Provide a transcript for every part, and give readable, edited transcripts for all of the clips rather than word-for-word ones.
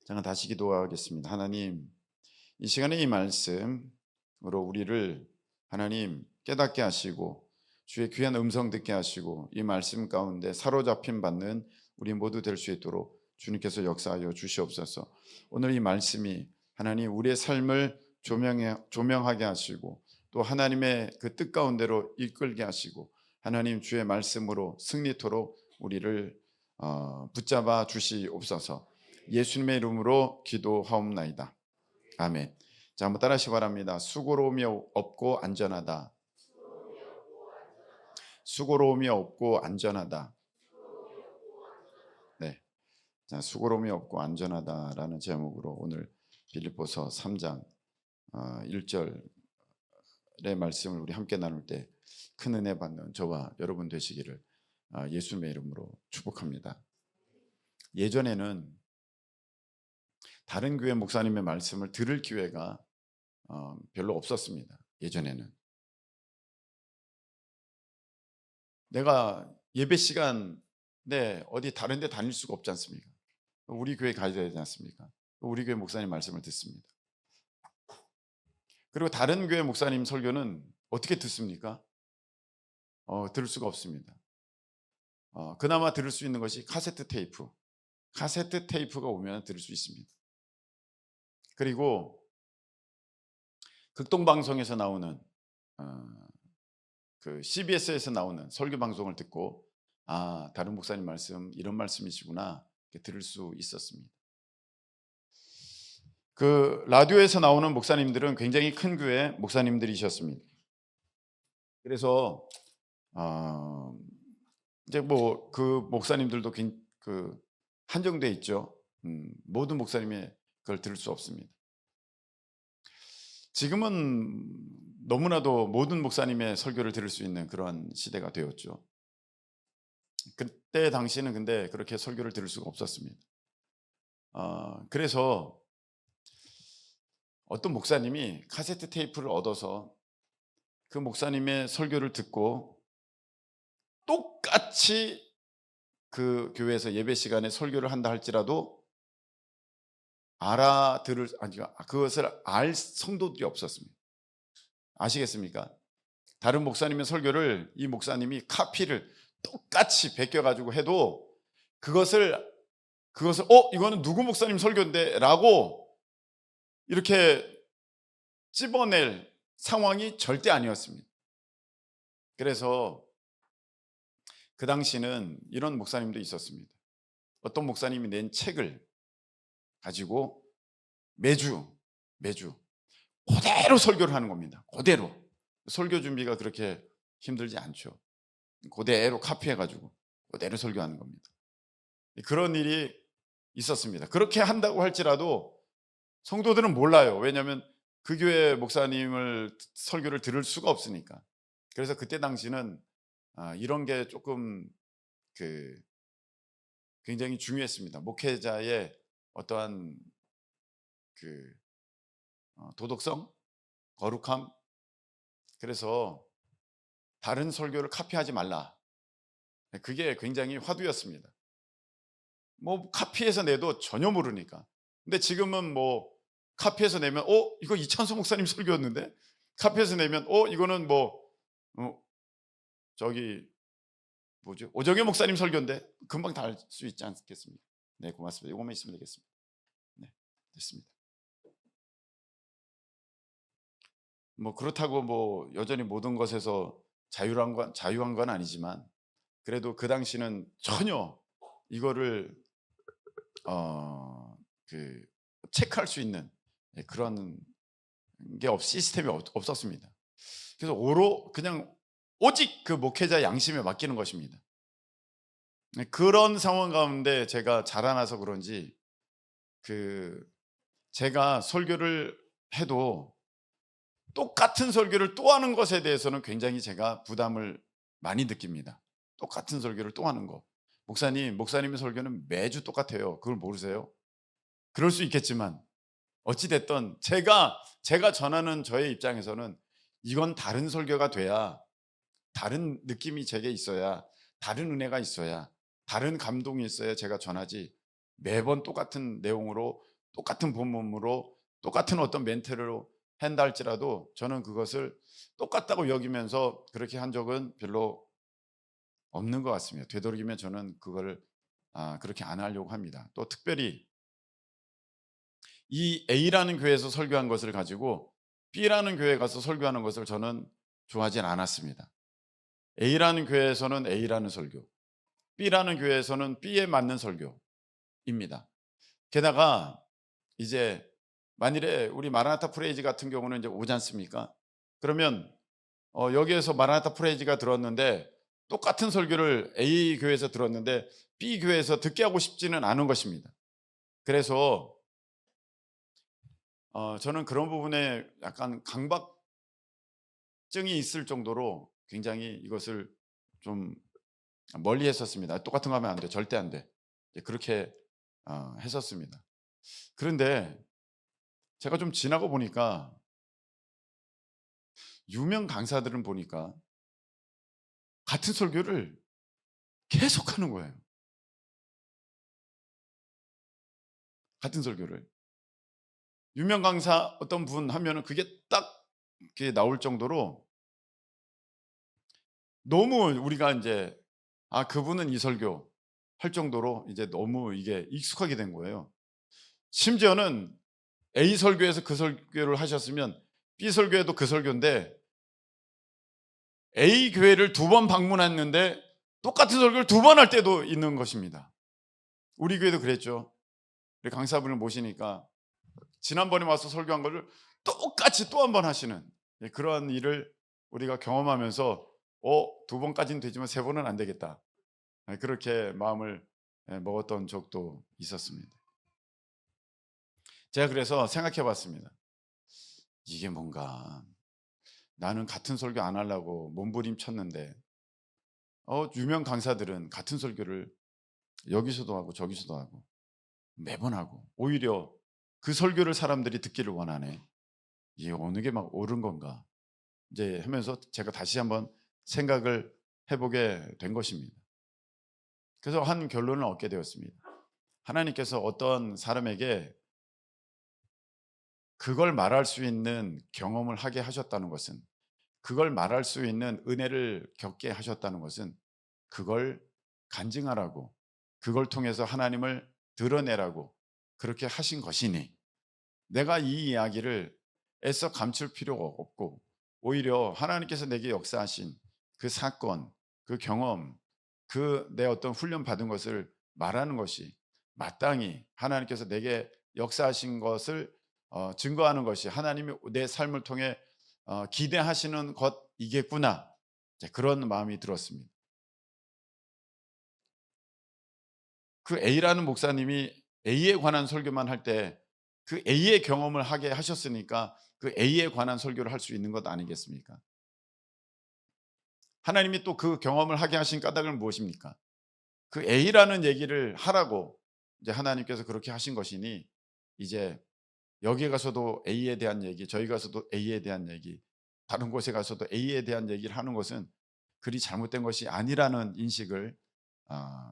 잠깐 다시 기도하겠습니다. 하나님, 이 시간에 이 말씀으로 우리를 하나님 깨닫게 하시고 주의 귀한 음성 듣게 하시고 이 말씀 가운데 사로잡힘 받는 우리 모두 될 수 있도록 주님께서 역사하여 주시옵소서. 오늘 이 말씀이 하나님 우리의 삶을 조명하게 하시고 또 하나님의 그 뜻 가운데로 이끌게 하시고 하나님 주의 말씀으로 승리토록 우리를 붙잡아 주시옵소서. 예수님의 이름으로 기도하옵나이다. 아멘. 자, 한번 따라하시기 바랍니다. 수고로움이 없고 안전하다. 수고로움이 없고 안전하다. 네. 자, 수고로움이 없고 안전하다라는 제목으로 오늘 빌립보서 3장 1절의 말씀을 우리 함께 나눌 때 큰 은혜 받는 저와 여러분 되시기를 예수님의 이름으로 축복합니다. 예전에는 다른 교회 목사님의 말씀을 들을 기회가 별로 없었습니다. 예전에는 내가 예배 시간에 어디 다른 데 다닐 수가 없지 않습니까? 우리 교회 가야 되지 않습니까? 우리 교회 목사님 말씀을 듣습니다. 그리고 다른 교회 목사님 설교는 어떻게 듣습니까? 들을 수가 없습니다. 그나마 들을 수 있는 것이 카세트 테이프가 오면 들을 수 있습니다. 그리고 극동방송에서 나오는 그 CBS에서 나오는 설교 방송을 듣고 다른 목사님 말씀 이런 말씀이시구나 이렇게 들을 수 있었습니다. 그 라디오에서 나오는 목사님들은 굉장히 큰 교회 목사님들이셨습니다. 그래서 이제 뭐 그 목사님들도 그 한정돼 있죠. 모든 목사님의 그걸 들을 수 없습니다. 지금은 너무나도 모든 목사님의 설교를 들을 수 있는 그러한 시대가 되었죠. 그때 당시에는 근데 그렇게 설교를 들을 수가 없었습니다. 그래서 어떤 목사님이 카세트 테이프를 얻어서 그 목사님의 설교를 듣고 똑같이 그 교회에서 예배 시간에 설교를 한다 할지라도 그것을 알 성도들이 없었습니다. 아시겠습니까? 다른 목사님의 설교를 이 목사님이 카피를 똑같이 베껴가지고 해도 그것을 이거는 누구 목사님 설교인데 라고 이렇게 찝어낼 상황이 절대 아니었습니다. 그래서 그 당시는 이런 목사님도 있었습니다. 어떤 목사님이 낸 책을 가지고 매주 그대로 설교를 하는 겁니다. 그대로. 설교 준비가 그렇게 힘들지 않죠. 그대로 카피해가지고 그대로 설교하는 겁니다. 그런 일이 있었습니다. 그렇게 한다고 할지라도 성도들은 몰라요. 왜냐하면 그 교회 목사님을 설교를 들을 수가 없으니까. 그래서 그때 당시는 이런 게 조금 굉장히 중요했습니다. 목회자의 어떠한 도덕성, 거룩함. 그래서 다른 설교를 카피하지 말라. 그게 굉장히 화두였습니다. 뭐 카피해서 내도 전혀 모르니까. 근데 지금은 뭐 카피해서 내면 이거 이찬수 목사님 설교였는데 카피해서 내면 이거는 오정현 목사님 설교인데 금방 다 알 수 있지 않겠습니까? 네, 고맙습니다. 이것만 있으면 되겠습니다. 네, 됐습니다. 뭐 그렇다고 뭐 여전히 모든 것에서 자유한 건 아니지만 그래도 그 당시는 전혀 이거를 체크할 수 있는 그런 게 시스템이 없었습니다. 그래서 그냥 오직 그 목회자 양심에 맡기는 것입니다. 그런 상황 가운데 제가 자라나서 그런지 제가 설교를 해도 똑같은 설교를 또 하는 것에 대해서는 굉장히 제가 부담을 많이 느낍니다. 똑같은 설교를 또 하는 거. 목사님의 설교는 매주 똑같아요. 그걸 모르세요? 그럴 수 있겠지만 어찌됐든 제가 전하는 저의 입장에서는 이건 다른 설교가 돼야, 다른 느낌이 제게 있어야, 다른 은혜가 있어야, 다른 감동이 있어야 제가 전하지 매번 똑같은 내용으로 똑같은 본문으로 똑같은 어떤 멘트로 한다 할지라도 저는 그것을 똑같다고 여기면서 그렇게 한 적은 별로 없는 것 같습니다. 되도록이면 저는 그걸 그렇게 안 하려고 합니다. 또 특별히 이 A라는 교회에서 설교한 것을 가지고 B라는 교회에 가서 설교하는 것을 저는 좋아하진 않았습니다. A라는 교회에서는 A라는 설교, B라는 교회에서는 B에 맞는 설교입니다. 게다가 이제 만일에 우리 마라나타 프레이즈 같은 경우는 이제 오지 않습니까? 그러면 여기에서 마라나타 프레이즈가 들었는데 똑같은 설교를 A 교회에서 들었는데 B 교회에서 듣게 하고 싶지는 않은 것입니다. 그래서 저는 그런 부분에 약간 강박증이 있을 정도로 굉장히 이것을 좀 멀리 했었습니다. 똑같은 거 하면 안 돼. 절대 안 돼. 그렇게 했었습니다. 그런데 제가 좀 지나고 보니까 유명 강사들은 보니까 같은 설교를 계속하는 거예요. 같은 설교를. 유명 강사 어떤 분 하면은 그게 딱 이렇게 나올 정도로 너무 우리가 이제 그분은 이 설교 할 정도로 이제 너무 이게 익숙하게 된 거예요. 심지어는 A 설교에서 그 설교를 하셨으면 B 설교에도 그 설교인데 A 교회를 2번 방문했는데 똑같은 설교를 2번 할 때도 있는 것입니다. 우리 교회도 그랬죠. 우리 강사분을 모시니까 지난번에 와서 설교한 것을 똑같이 또 한 번 하시는 그런 일을 우리가 경험하면서 2번까지는 되지만 3번은 안 되겠다. 그렇게 마음을 먹었던 적도 있었습니다. 제가 그래서 생각해 봤습니다. 이게 뭔가 나는 같은 설교 안 하려고 몸부림쳤는데 유명 강사들은 같은 설교를 여기서도 하고 저기서도 하고 매번 하고 오히려 그 설교를 사람들이 듣기를 원하네. 이게 어느 게 막 옳은 건가 이제 하면서 제가 다시 한번 생각을 해보게 된 것입니다. 그래서 한 결론을 얻게 되었습니다. 하나님께서 어떤 사람에게 그걸 말할 수 있는 경험을 하게 하셨다는 것은, 그걸 말할 수 있는 은혜를 겪게 하셨다는 것은 그걸 간증하라고, 그걸 통해서 하나님을 드러내라고 그렇게 하신 것이니 내가 이 이야기를 애써 감출 필요가 없고 오히려 하나님께서 내게 역사하신 그 사건, 그 경험, 그 내 어떤 훈련 받은 것을 말하는 것이 마땅히 하나님께서 내게 역사하신 것을 증거하는 것이 하나님이 내 삶을 통해 기대하시는 것이겠구나. 그런 마음이 들었습니다. 그 A라는 목사님이 A에 관한 설교만 할 때 그 A의 경험을 하게 하셨으니까 그 A에 관한 설교를 할 수 있는 것 아니겠습니까? 하나님이 또 그 경험을 하게 하신 까닭은 무엇입니까? 그 A라는 얘기를 하라고 이제 하나님께서 그렇게 하신 것이니 이제 여기 가서도 A에 대한 얘기, 저희 가서도 A에 대한 얘기, 다른 곳에 가서도 A에 대한 얘기를 하는 것은 그리 잘못된 것이 아니라는 인식을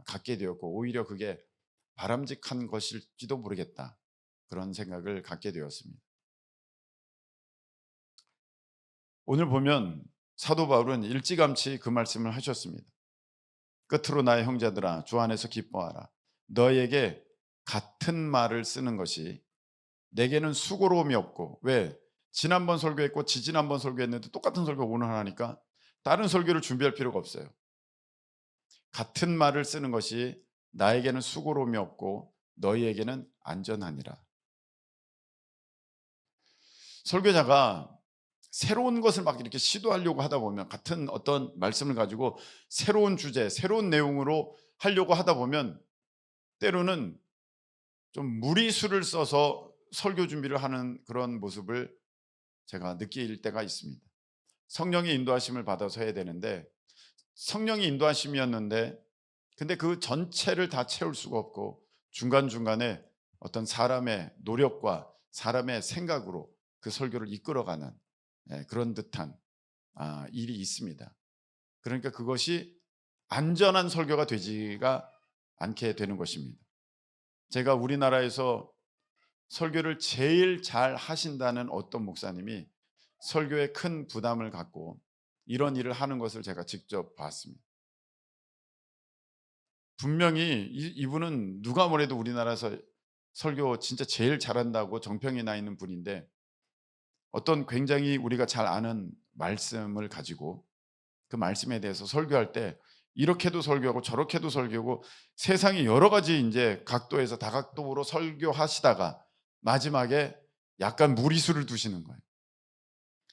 갖게 되었고 오히려 그게 바람직한 것일지도 모르겠다. 그런 생각을 갖게 되었습니다. 오늘 보면 사도 바울은 일찌감치 그 말씀을 하셨습니다. 끝으로 나의 형제들아 주 안에서 기뻐하라. 너에게 같은 말을 쓰는 것이 내게는 수고로움이 없고 왜? 지난번 설교했고 지지난번 설교했는데 똑같은 설교 오늘 하니까 다른 설교를 준비할 필요가 없어요. 같은 말을 쓰는 것이 나에게는 수고로움이 없고 너희에게는 안전하니라. 설교자가 새로운 것을 막 이렇게 시도하려고 하다 보면 같은 어떤 말씀을 가지고 새로운 주제, 새로운 내용으로 하려고 하다 보면 때로는 좀 무리수를 써서 설교 준비를 하는 그런 모습을 제가 느낄 때가 있습니다. 성령의 인도하심을 받아서 해야 되는데 성령의 인도하심이었는데 근데 그 전체를 다 채울 수가 없고 중간중간에 어떤 사람의 노력과 사람의 생각으로 그 설교를 이끌어가는 그런 듯한 일이 있습니다. 그러니까 그것이 안전한 설교가 되지가 않게 되는 것입니다. 제가 우리나라에서 설교를 제일 잘 하신다는 어떤 목사님이 설교에 큰 부담을 갖고 이런 일을 하는 것을 제가 직접 봤습니다. 분명히 이분은 누가 뭐래도 우리나라에서 설교 진짜 제일 잘한다고 정평이 나 있는 분인데, 어떤 굉장히 우리가 잘 아는 말씀을 가지고 그 말씀에 대해서 설교할 때 이렇게도 설교하고 저렇게도 설교하고 세상에 여러 가지 이제 각도에서 다각도로 설교하시다가 마지막에 약간 무리수를 두시는 거예요.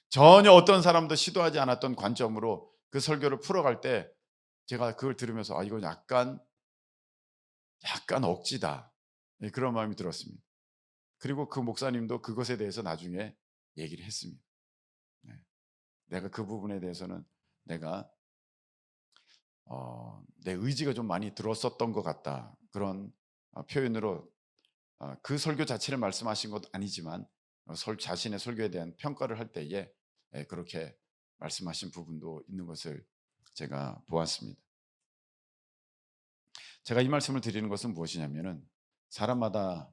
전혀 어떤 사람도 시도하지 않았던 관점으로 그 설교를 풀어갈 때 제가 그걸 들으면서 이건 약간 억지다. 예, 그런 마음이 들었습니다. 그리고 그 목사님도 그것에 대해서 나중에 얘기를 했습니다. 네. 내가 그 부분에 대해서는 내가 내 의지가 좀 많이 들었었던 것 같다. 그런 표현으로 그 설교 자체를 말씀하신 것 아니지만 자신의 설교에 대한 평가를 할 때에 그렇게 말씀하신 부분도 있는 것을 제가 보았습니다. 제가 이 말씀을 드리는 것은 무엇이냐면은 사람마다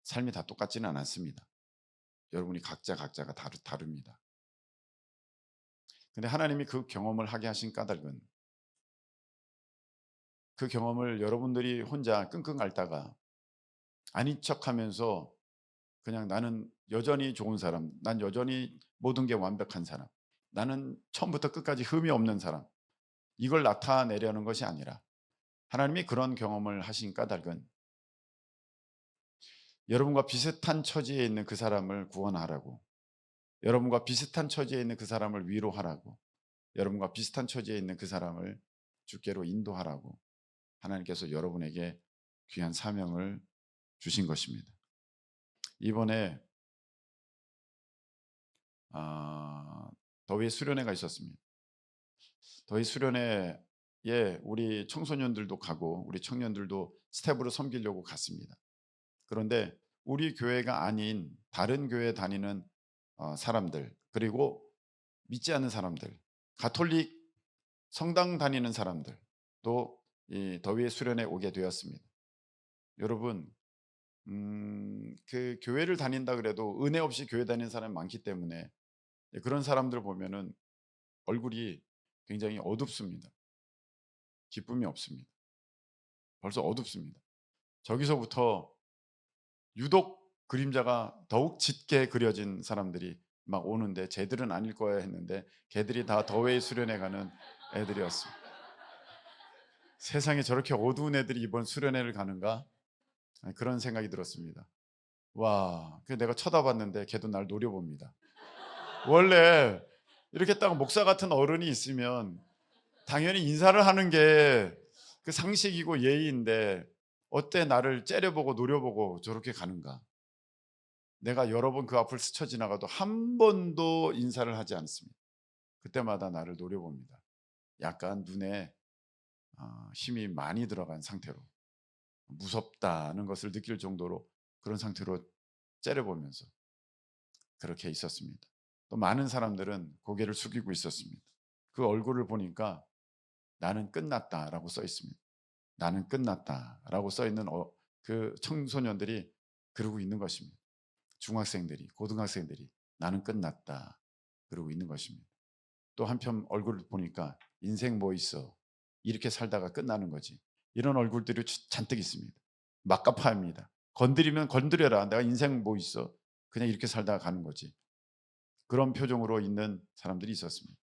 삶이 다 똑같지는 않습니다. 여러분이 각자가 다릅니다. 근데 하나님이 그 경험을 하게 하신 까닭은 그 경험을 여러분들이 혼자 끙끙 앓다가 아닌 척하면서 그냥 나는 여전히 좋은 사람, 난 여전히 모든 게 완벽한 사람, 나는 처음부터 끝까지 흠이 없는 사람, 이걸 나타내려는 것이 아니라 하나님이 그런 경험을 하신 까닭은 여러분과 비슷한 처지에 있는 그 사람을 구원하라고, 여러분과 비슷한 처지에 있는 그 사람을 위로하라고, 여러분과 비슷한 처지에 있는 그 사람을 주께로 인도하라고 하나님께서 여러분에게 귀한 사명을 주신 것입니다. 이번에 더위 수련회가 있었습니다. 더위 수련회에 우리 청소년들도 가고 우리 청년들도 스텝으로 섬기려고 갔습니다. 그런데 우리 교회가 아닌 다른 교회 다니는 사람들, 그리고 믿지 않는 사람들, 가톨릭 성당 다니는 사람들도 이 더위의 수련회 오게 되었습니다. 여러분, 그 교회를 다닌다 그래도 은혜 없이 교회 다니는 사람이 많기 때문에 그런 사람들 보면은 얼굴이 굉장히 어둡습니다. 기쁨이 없습니다. 벌써 어둡습니다. 저기서부터 유독 그림자가 더욱 짙게 그려진 사람들이 막 오는데 쟤들은 아닐 거야 했는데 걔들이 다 더웨이 수련회 가는 애들이었습니다. 세상에 저렇게 어두운 애들이 이번 수련회를 가는가? 그런 생각이 들었습니다. 와, 그 내가 쳐다봤는데 걔도 날 노려봅니다. 원래 이렇게 딱 목사 같은 어른이 있으면 당연히 인사를 하는 게 그 상식이고 예의인데 어때 나를 째려보고 노려보고 저렇게 가는가? 내가 여러 번 그 앞을 스쳐 지나가도 한 번도 인사를 하지 않습니다. 그때마다 나를 노려봅니다. 약간 눈에 힘이 많이 들어간 상태로 무섭다는 것을 느낄 정도로 그런 상태로 째려보면서 그렇게 있었습니다. 또 많은 사람들은 고개를 숙이고 있었습니다. 그 얼굴을 보니까 나는 끝났다라고 써 있습니다. 나는 끝났다라고 써 있는 그 청소년들이 그러고 있는 것입니다. 중학생들이, 고등학생들이 나는 끝났다 그러고 있는 것입니다. 또 한편 얼굴을 보니까 인생 뭐 있어, 이렇게 살다가 끝나는 거지, 이런 얼굴들이 잔뜩 있습니다. 막가파입니다. 건드리면 건드려라, 내가 인생 뭐 있어, 그냥 이렇게 살다가 가는 거지, 그런 표정으로 있는 사람들이 있었습니다.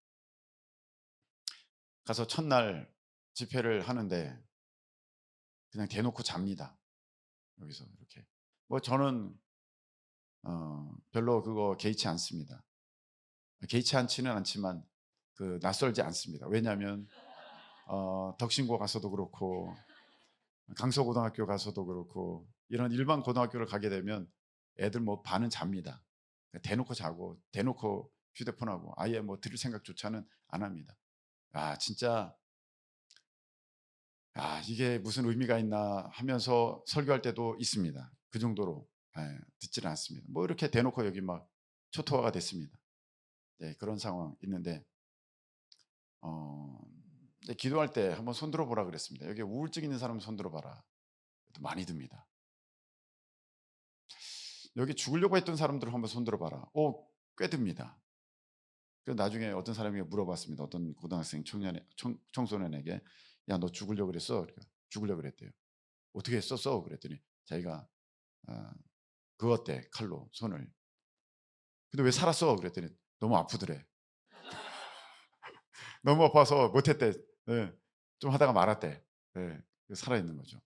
가서 첫날 집회를 하는데 그냥 대놓고 잡니다. 여기서 이렇게 뭐 저는 별로 그거 개의치 않습니다. 개의치 않지는 않지만 그 낯설지 않습니다. 왜냐하면 덕신고 가서도 그렇고 강서고등학교 가서도 그렇고 이런 일반 고등학교를 가게 되면 애들 뭐 반은 잡니다. 대놓고 자고 대놓고 휴대폰하고 아예 뭐 들을 생각조차는 안 합니다. 진짜 이게 무슨 의미가 있나 하면서 설교할 때도 있습니다. 그 정도로 듣지는 않습니다. 뭐 이렇게 대놓고 여기 막 초토화가 됐습니다. 네, 그런 상황 있는데 기도할 때 한번 손 들어보라 그랬습니다. 여기 우울증 있는 사람 손 들어봐라. 많이 듭니다. 여기 죽으려고 했던 사람들 한번 손 들어봐라. 꽤 듭니다. 그래서 나중에 어떤 사람이 물어봤습니다. 어떤 고등학생 청소년에게, 야, 너 죽으려고 그랬어? 죽으려고 그랬대요. 어떻게 했었어? 그랬더니 자기가 그었대, 칼로 손을. 근데 왜 살았어? 그랬더니 너무 아프더래. 너무 아파서 못했대. 네. 좀 하다가 말았대. 네. 살아있는 거죠.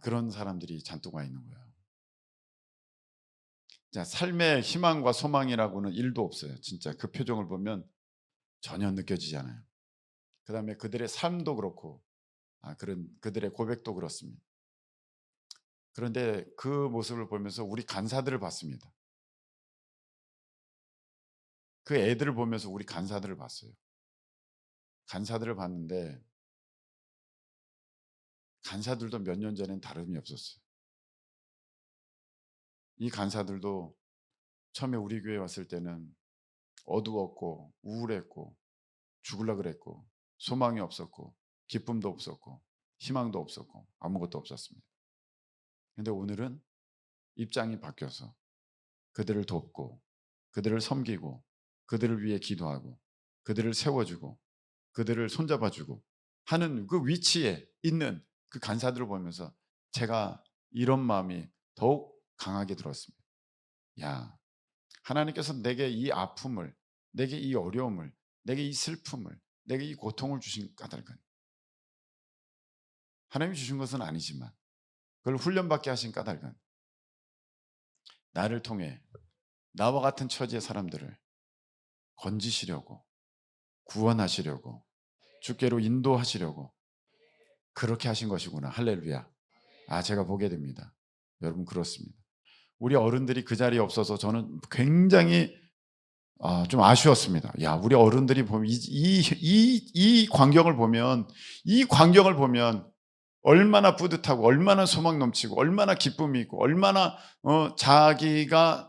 그런 사람들이 잔뜩 와 있는 거예요. 자, 삶의 희망과 소망이라고는 1도 없어요. 진짜 그 표정을 보면 전혀 느껴지지 않아요. 그 다음에 그들의 삶도 그렇고 그들의 고백도 그렇습니다. 그런데 그 모습을 보면서 우리 간사들을 봤습니다. 그 애들을 보면서 우리 간사들을 봤어요. 간사들을 봤는데 간사들도 몇 년 전엔 다름이 없었어요. 이 간사들도 처음에 우리 교회에 왔을 때는 어두웠고 우울했고 죽으려고 그랬고 소망이 없었고 기쁨도 없었고 희망도 없었고 아무것도 없었습니다. 그런데 오늘은 입장이 바뀌어서 그들을 돕고 그들을 섬기고 그들을 위해 기도하고 그들을 세워주고 그들을 손잡아주고 하는 그 위치에 있는 그 간사들을 보면서 제가 이런 마음이 더욱 강하게 들었습니다. 야, 하나님께서 내게 이 아픔을, 내게 이 어려움을, 내게 이 슬픔을, 내게 이 고통을 주신 까닭은 하나님이 주신 것은 아니지만 그걸 훈련받게 하신 까닭은 나를 통해 나와 같은 처지의 사람들을 건지시려고, 구원하시려고, 주께로 인도하시려고 그렇게 하신 것이구나. 할렐루야. 제가 보게 됩니다. 여러분, 그렇습니다. 우리 어른들이 그 자리에 없어서 저는 굉장히 좀 아쉬웠습니다. 야, 우리 어른들이 보면 이 광경을 보면 얼마나 뿌듯하고 얼마나 소망 넘치고 얼마나 기쁨이 있고 얼마나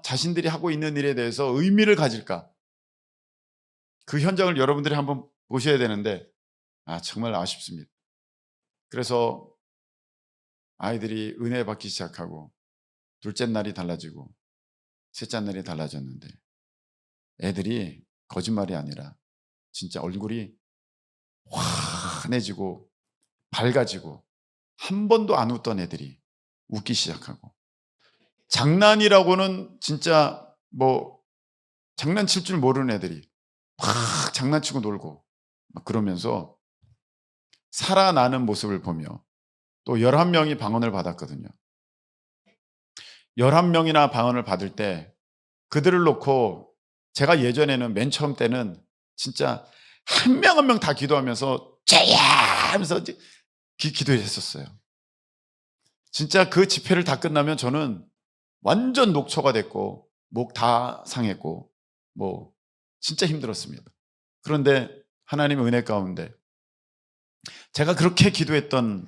자신들이 하고 있는 일에 대해서 의미를 가질까. 그 현장을 여러분들이 한번 보셔야 되는데 정말 아쉽습니다. 그래서 아이들이 은혜 받기 시작하고 둘째 날이 달라지고 셋째 날이 달라졌는데 애들이 거짓말이 아니라 진짜 얼굴이 환해지고 밝아지고 한 번도 안 웃던 애들이 웃기 시작하고 장난이라고는 진짜 장난칠 줄 모르는 애들이 막 장난치고 놀고 막 그러면서 살아나는 모습을 보며 또 11명이 방언을 받았거든요. 11명이나 방언을 받을 때 그들을 놓고 제가 예전에는 맨 처음 때는 진짜 한 명 한 명 다 기도하면서 죄야 하면서 기도했었어요. 진짜 그 집회를 다 끝나면 저는 완전 녹초가 됐고 목 다 상했고 진짜 힘들었습니다. 그런데 하나님의 은혜 가운데 제가 그렇게 기도했던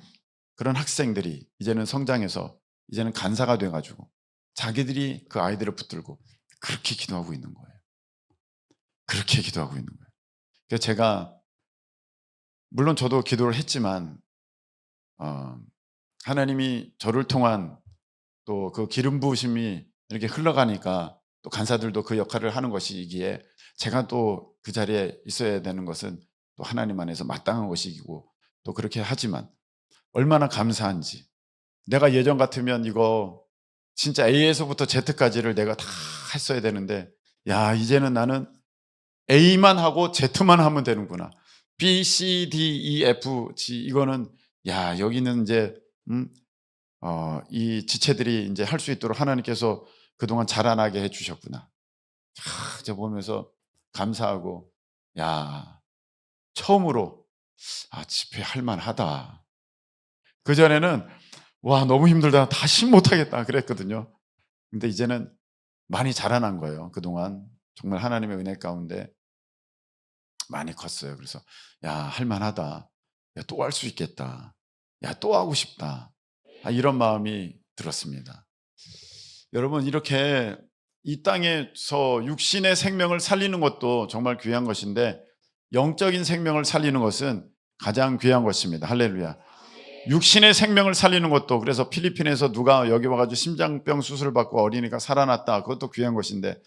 그런 학생들이 이제는 성장해서 이제는 간사가 돼가지고 자기들이 그 아이들을 붙들고 그렇게 기도하고 있는 거예요. 그렇게 기도하고 있는 거예요. 그래서 제가 물론 저도 기도를 했지만 하나님이 저를 통한 또 그 기름 부으심이 이렇게 흘러가니까 또 간사들도 그 역할을 하는 것이기에 제가 또 그 자리에 있어야 되는 것은 또 하나님 안에서 마땅한 것이고 또 그렇게 하지만 얼마나 감사한지. 내가 예전 같으면 이거 진짜 A에서부터 Z까지를 내가 다 했어야 되는데 이제는 나는 A만 하고 Z만 하면 되는구나. B, C, D, E, F, G 이거는 여기는 이제 이 지체들이 이제 할 수 있도록 하나님께서 그동안 자라나게 해주셨구나. 이제 보면서 감사하고 처음으로 집회 할만하다. 그전에는 너무 힘들다. 다시 못하겠다 그랬거든요. 근데 이제는 많이 자라난 거예요. 그동안 정말 하나님의 은혜 가운데 많이 컸어요. 그래서 할만하다. 또 할 수 있겠다. 또 하고 싶다. 이런 마음이 들었습니다. 여러분, 이렇게 이 땅에서 육신의 생명을 살리는 것도 정말 귀한 것인데 영적인 생명을 살리는 것은 가장 귀한 것입니다. 할렐루야. 육신의 생명을 살리는 것도, 그래서 필리핀에서 누가 여기 와가지고 심장병 수술을 받고 어린이가 살아났다, 그것도 귀한 것인데,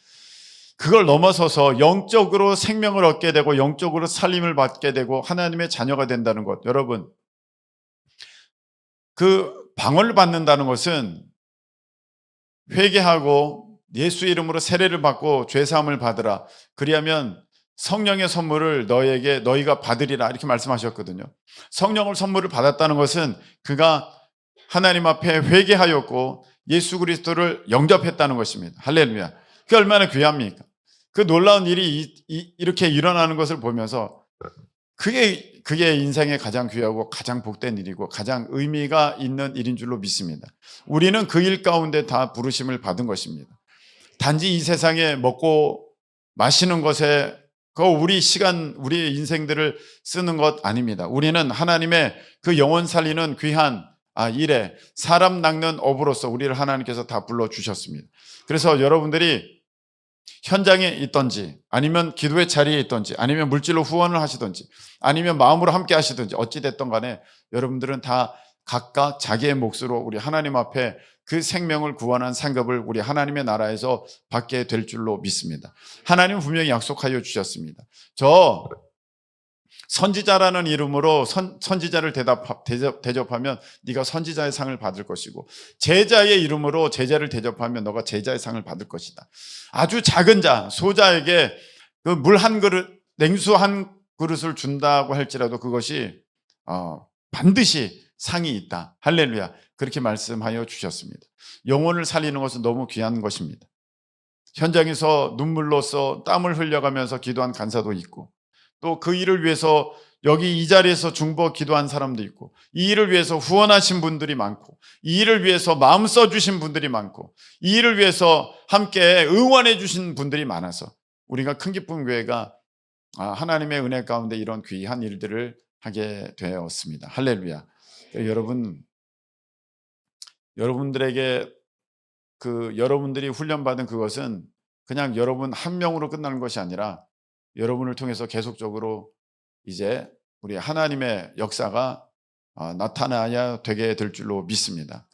그걸 넘어서서 영적으로 생명을 얻게 되고 영적으로 살림을 받게 되고 하나님의 자녀가 된다는 것, 여러분, 그 방언을 받는다는 것은 회개하고 예수 이름으로 세례를 받고 죄사함을 받으라, 그리하면 성령의 선물을 너희가 받으리라, 이렇게 말씀하셨거든요. 성령을 선물을 받았다는 것은 그가 하나님 앞에 회개하였고 예수 그리스도를 영접했다는 것입니다. 할렐루야. 그게 얼마나 귀합니까? 그 놀라운 일이 이렇게 일어나는 것을 보면서 그게 인생에 가장 귀하고 가장 복된 일이고 가장 의미가 있는 일인 줄로 믿습니다. 우리는 그 일 가운데 다 부르심을 받은 것입니다. 단지 이 세상에 먹고 마시는 것에 우리 시간, 우리 인생들을 쓰는 것 아닙니다. 우리는 하나님의 그 영혼 살리는 귀한 일에 사람 낚는 업으로서 우리를 하나님께서 다 불러주셨습니다. 그래서 여러분들이 현장에 있던지 아니면 기도의 자리에 있던지 아니면 물질로 후원을 하시던지 아니면 마음으로 함께 하시든지 어찌됐든 간에 여러분들은 다 각각 자기의 몫으로 우리 하나님 앞에 그 생명을 구원한 상급을 우리 하나님의 나라에서 받게 될 줄로 믿습니다. 하나님은 분명히 약속하여 주셨습니다. 저 선지자라는 이름으로 선지자를 대접하면 네가 선지자의 상을 받을 것이고, 제자의 이름으로 제자를 대접하면 너가 제자의 상을 받을 것이다. 아주 작은 자, 소자에게 그 물 한 그릇, 냉수 한 그릇을 준다고 할지라도 그것이 반드시 상이 있다. 할렐루야. 그렇게 말씀하여 주셨습니다. 영혼을 살리는 것은 너무 귀한 것입니다. 현장에서 눈물로써 땀을 흘려가면서 기도한 간사도 있고, 또 그 일을 위해서 여기 이 자리에서 중보 기도한 사람도 있고, 이 일을 위해서 후원하신 분들이 많고, 이 일을 위해서 마음 써주신 분들이 많고, 이 일을 위해서 함께 응원해 주신 분들이 많아서 우리가 큰 기쁨 교회가 하나님의 은혜 가운데 이런 귀한 일들을 하게 되었습니다. 할렐루야. 여러분들에게 여러분들이 훈련받은 그것은 그냥 여러분 한 명으로 끝나는 것이 아니라 여러분을 통해서 계속적으로 이제 우리 하나님의 역사가 나타나야 되게 될 줄로 믿습니다.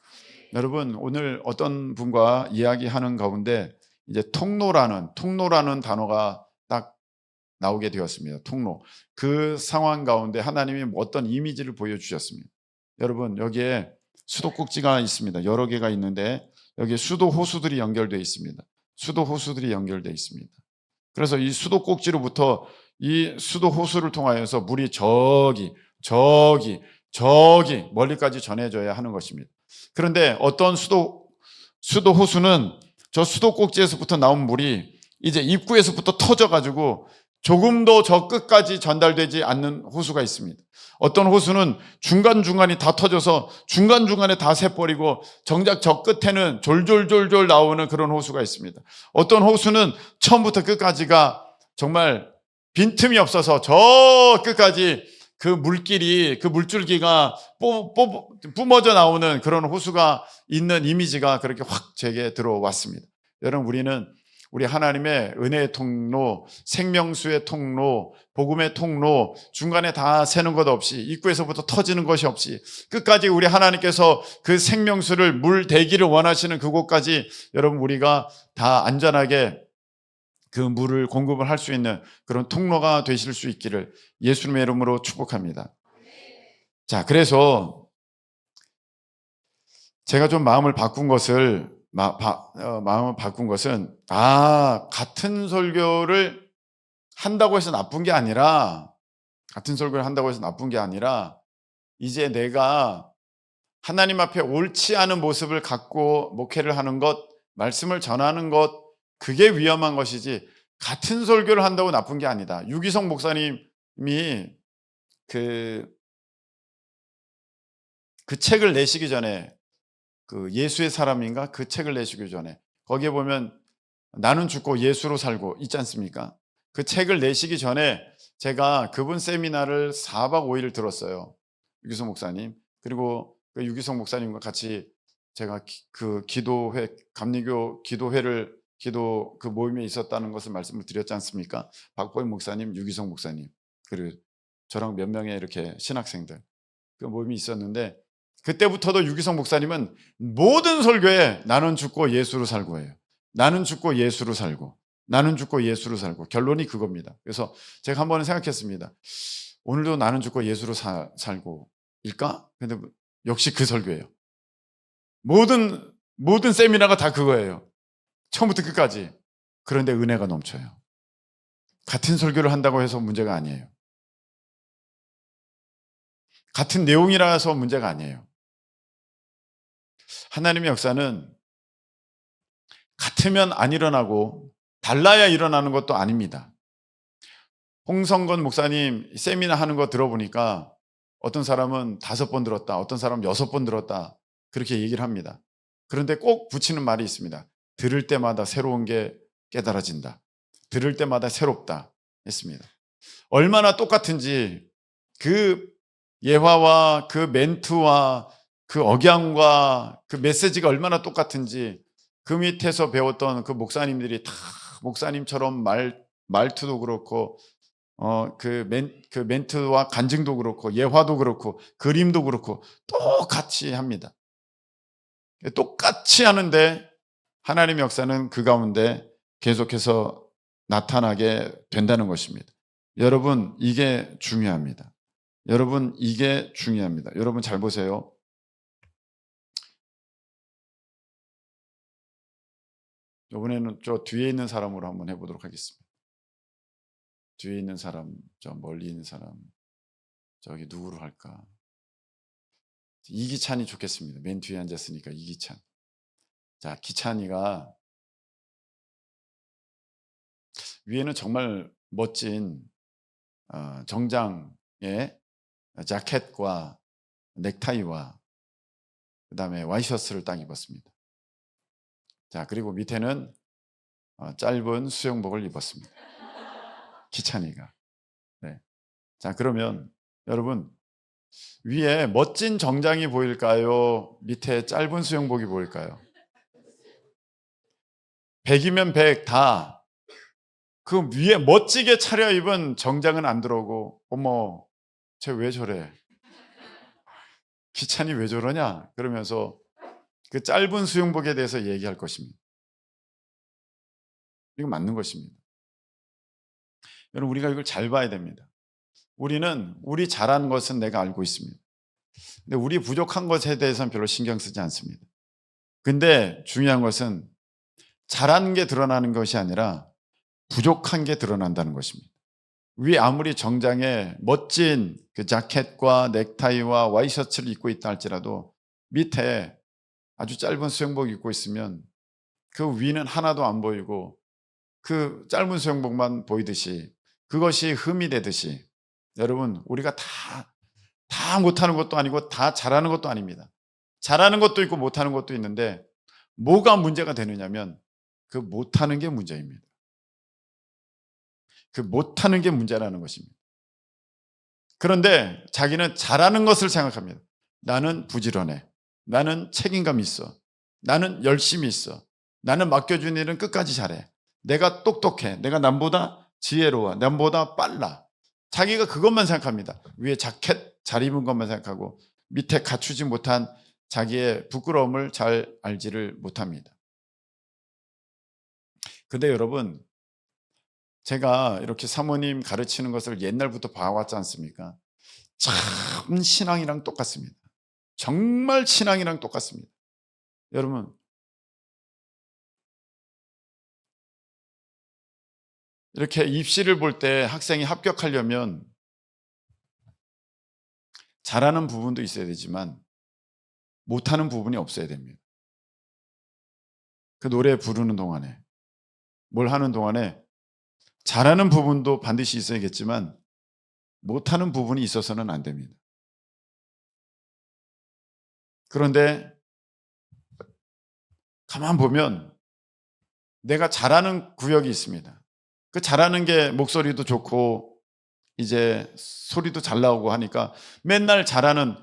여러분, 오늘 어떤 분과 이야기하는 가운데 이제 통로라는 단어가 딱 나오게 되었습니다. 통로. 그 상황 가운데 하나님이 어떤 이미지를 보여주셨습니다. 여러분, 여기에 수도꼭지가 있습니다. 여러 개가 있는데 여기에 수도 호수들이 연결되어 있습니다. 수도 호수들이 연결되어 있습니다. 그래서 이 수도꼭지로부터 이 수도 호수를 통하여서 물이 저기 멀리까지 전해져야 하는 것입니다. 그런데 어떤 수도 호수는 저 수도꼭지에서부터 나온 물이 이제 입구에서부터 터져가지고 조금도 저 끝까지 전달되지 않는 호수가 있습니다. 어떤 호수는 중간중간이 다 터져서 중간중간에 다 새버리고 정작 저 끝에는 졸졸졸졸 나오는 그런 호수가 있습니다. 어떤 호수는 처음부터 끝까지가 정말 빈틈이 없어서 저 끝까지 그 물줄기가 뿜어져 나오는 그런 호수가 있는 이미지가 그렇게 확 제게 들어왔습니다. 여러분, 우리는 우리 하나님의 은혜의 통로, 생명수의 통로, 복음의 통로, 중간에 다 새는 것 없이, 입구에서부터 터지는 것이 없이 끝까지 우리 하나님께서 그 생명수를 물 대기를 원하시는 그곳까지 여러분 우리가 다 안전하게 그 물을 공급을 할 수 있는 그런 통로가 되실 수 있기를 예수님의 이름으로 축복합니다. 자, 그래서 제가 좀 마음을 바꾼 것은 같은 설교를 한다고 해서 나쁜 게 아니라 이제 내가 하나님 앞에 옳지 않은 모습을 갖고 목회를 하는 것, 말씀을 전하는 것, 그게 위험한 것이지 같은 설교를 한다고 나쁜 게 아니다. 유기성 목사님이 그 책을 내시기 전에, 그 예수의 사람인가 그 책을 내시기 전에 거기에 보면 나는 죽고 예수로 살고 있지 않습니까? 그 책을 내시기 전에 제가 그분 세미나를 4박 5일 들었어요. 유기성 목사님. 그리고 그 유기성 목사님과 같이 제가 그 기도회, 감리교 기도회를 그 모임에 있었다는 것을 말씀을 드렸지 않습니까? 박보임 목사님, 유기성 목사님, 그리고 저랑 몇 명의 이렇게 신학생들 그 모임이 있었는데 그때부터도 유기성 목사님은 모든 설교에 나는 죽고 예수로 살고 해요. 나는 죽고 예수로 살고, 나는 죽고 예수로 살고. 결론이 그겁니다. 그래서 제가 한 번은 생각했습니다. 오늘도 나는 죽고 예수로 살고 일까? 근데 역시 그 설교예요. 모든 세미나가 다 그거예요. 처음부터 끝까지. 그런데 은혜가 넘쳐요. 같은 설교를 한다고 해서 문제가 아니에요. 같은 내용이라서 문제가 아니에요. 하나님의 역사는 같으면 안 일어나고 달라야 일어나는 것도 아닙니다. 홍성건 목사님 세미나 하는 거 들어보니까 어떤 사람은 5번 들었다, 어떤 사람은 6번 들었다, 그렇게 얘기를 합니다. 그런데 꼭 붙이는 말이 있습니다. 들을 때마다 새로운 게 깨달아진다. 들을 때마다 새롭다 했습니다. 얼마나 똑같은지 그 예화와 그 멘트와 그 억양과 그 메시지가 얼마나 똑같은지 그 밑에서 배웠던 그 목사님들이 다 목사님처럼 말투도 그렇고 그 멘트와 간증도 그렇고 예화도 그렇고 그림도 그렇고 똑같이 합니다. 똑같이 하는데 하나님의 역사는 그 가운데 계속해서 나타나게 된다는 것입니다. 여러분, 이게 중요합니다. 여러분, 이게 중요합니다. 여러분 잘 보세요. 이번에는 저 뒤에 있는 사람으로 한번 해보도록 하겠습니다. 뒤에 있는 사람, 저 멀리 있는 사람, 저기 누구로 할까? 이기찬이 좋겠습니다. 맨 뒤에 앉았으니까 이기찬. 자, 기찬이가 위에는 정말 멋진 정장의 자켓과 넥타이와 그 다음에 와이셔츠를 딱 입었습니다. 자, 그리고 밑에는 짧은 수영복을 입었습니다. 기찬이가. 네. 자, 그러면 여러분 위에 멋진 정장이 보일까요? 밑에 짧은 수영복이 보일까요? 100이면 100 다 그 위에 멋지게 차려입은 정장은 안 들어오고, 어머, 쟤 왜 저래? 기찬이 왜 저러냐? 그러면서 그 짧은 수영복에 대해서 얘기할 것입니다. 이거 맞는 것입니다. 여러분, 우리가 이걸 잘 봐야 됩니다. 우리는 우리 잘한 것은 내가 알고 있습니다. 근데 우리 부족한 것에 대해서는 별로 신경 쓰지 않습니다. 근데 중요한 것은 잘한 게 드러나는 것이 아니라 부족한 게 드러난다는 것입니다. 위 아무리 정장에 멋진 그 자켓과 넥타이와 와이셔츠를 입고 있다 할지라도 밑에 아주 짧은 수영복 입고 있으면 그 위는 하나도 안 보이고 그 짧은 수영복만 보이듯이, 그것이 흠이 되듯이, 여러분 우리가 다 못하는 것도 아니고 다 잘하는 것도 아닙니다. 잘하는 것도 있고 못하는 것도 있는데 뭐가 문제가 되느냐면 그 못하는 게 문제입니다. 그 못하는 게 문제라는 것입니다. 그런데 자기는 잘하는 것을 생각합니다. 나는 부지런해. 나는 책임감 있어. 나는 열심히 있어. 나는 맡겨준 일은 끝까지 잘해. 내가 똑똑해. 내가 남보다 지혜로워. 남보다 빨라. 자기가 그것만 생각합니다. 위에 자켓 잘 입은 것만 생각하고 밑에 갖추지 못한 자기의 부끄러움을 잘 알지를 못합니다. 근데 여러분, 제가 이렇게 사모님 가르치는 것을 옛날부터 봐왔지 않습니까? 참 신앙이랑 똑같습니다. 정말 신앙이랑 똑같습니다. 여러분, 이렇게 입시를 볼 때 학생이 합격하려면 잘하는 부분도 있어야 되지만 못하는 부분이 없어야 됩니다. 그 노래 부르는 동안에, 뭘 하는 동안에 잘하는 부분도 반드시 있어야겠지만 못하는 부분이 있어서는 안 됩니다. 그런데 가만 보면 내가 잘하는 구역이 있습니다. 그 잘하는 게 목소리도 좋고 이제 소리도 잘 나오고 하니까 맨날 잘하는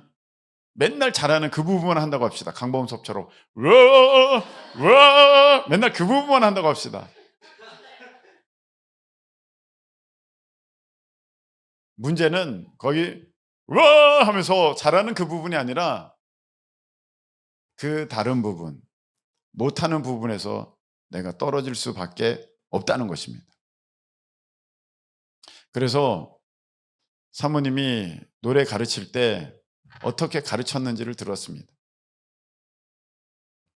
그 부분만 한다고 합시다. 강범섭처럼 와 맨날 그 부분만 한다고 합시다. 문제는 거기 와 하면서 잘하는 그 부분이 아니라 그 다른 부분, 못하는 부분에서 내가 떨어질 수밖에 없다는 것입니다. 그래서 사모님이 노래 가르칠 때 어떻게 가르쳤는지를 들었습니다.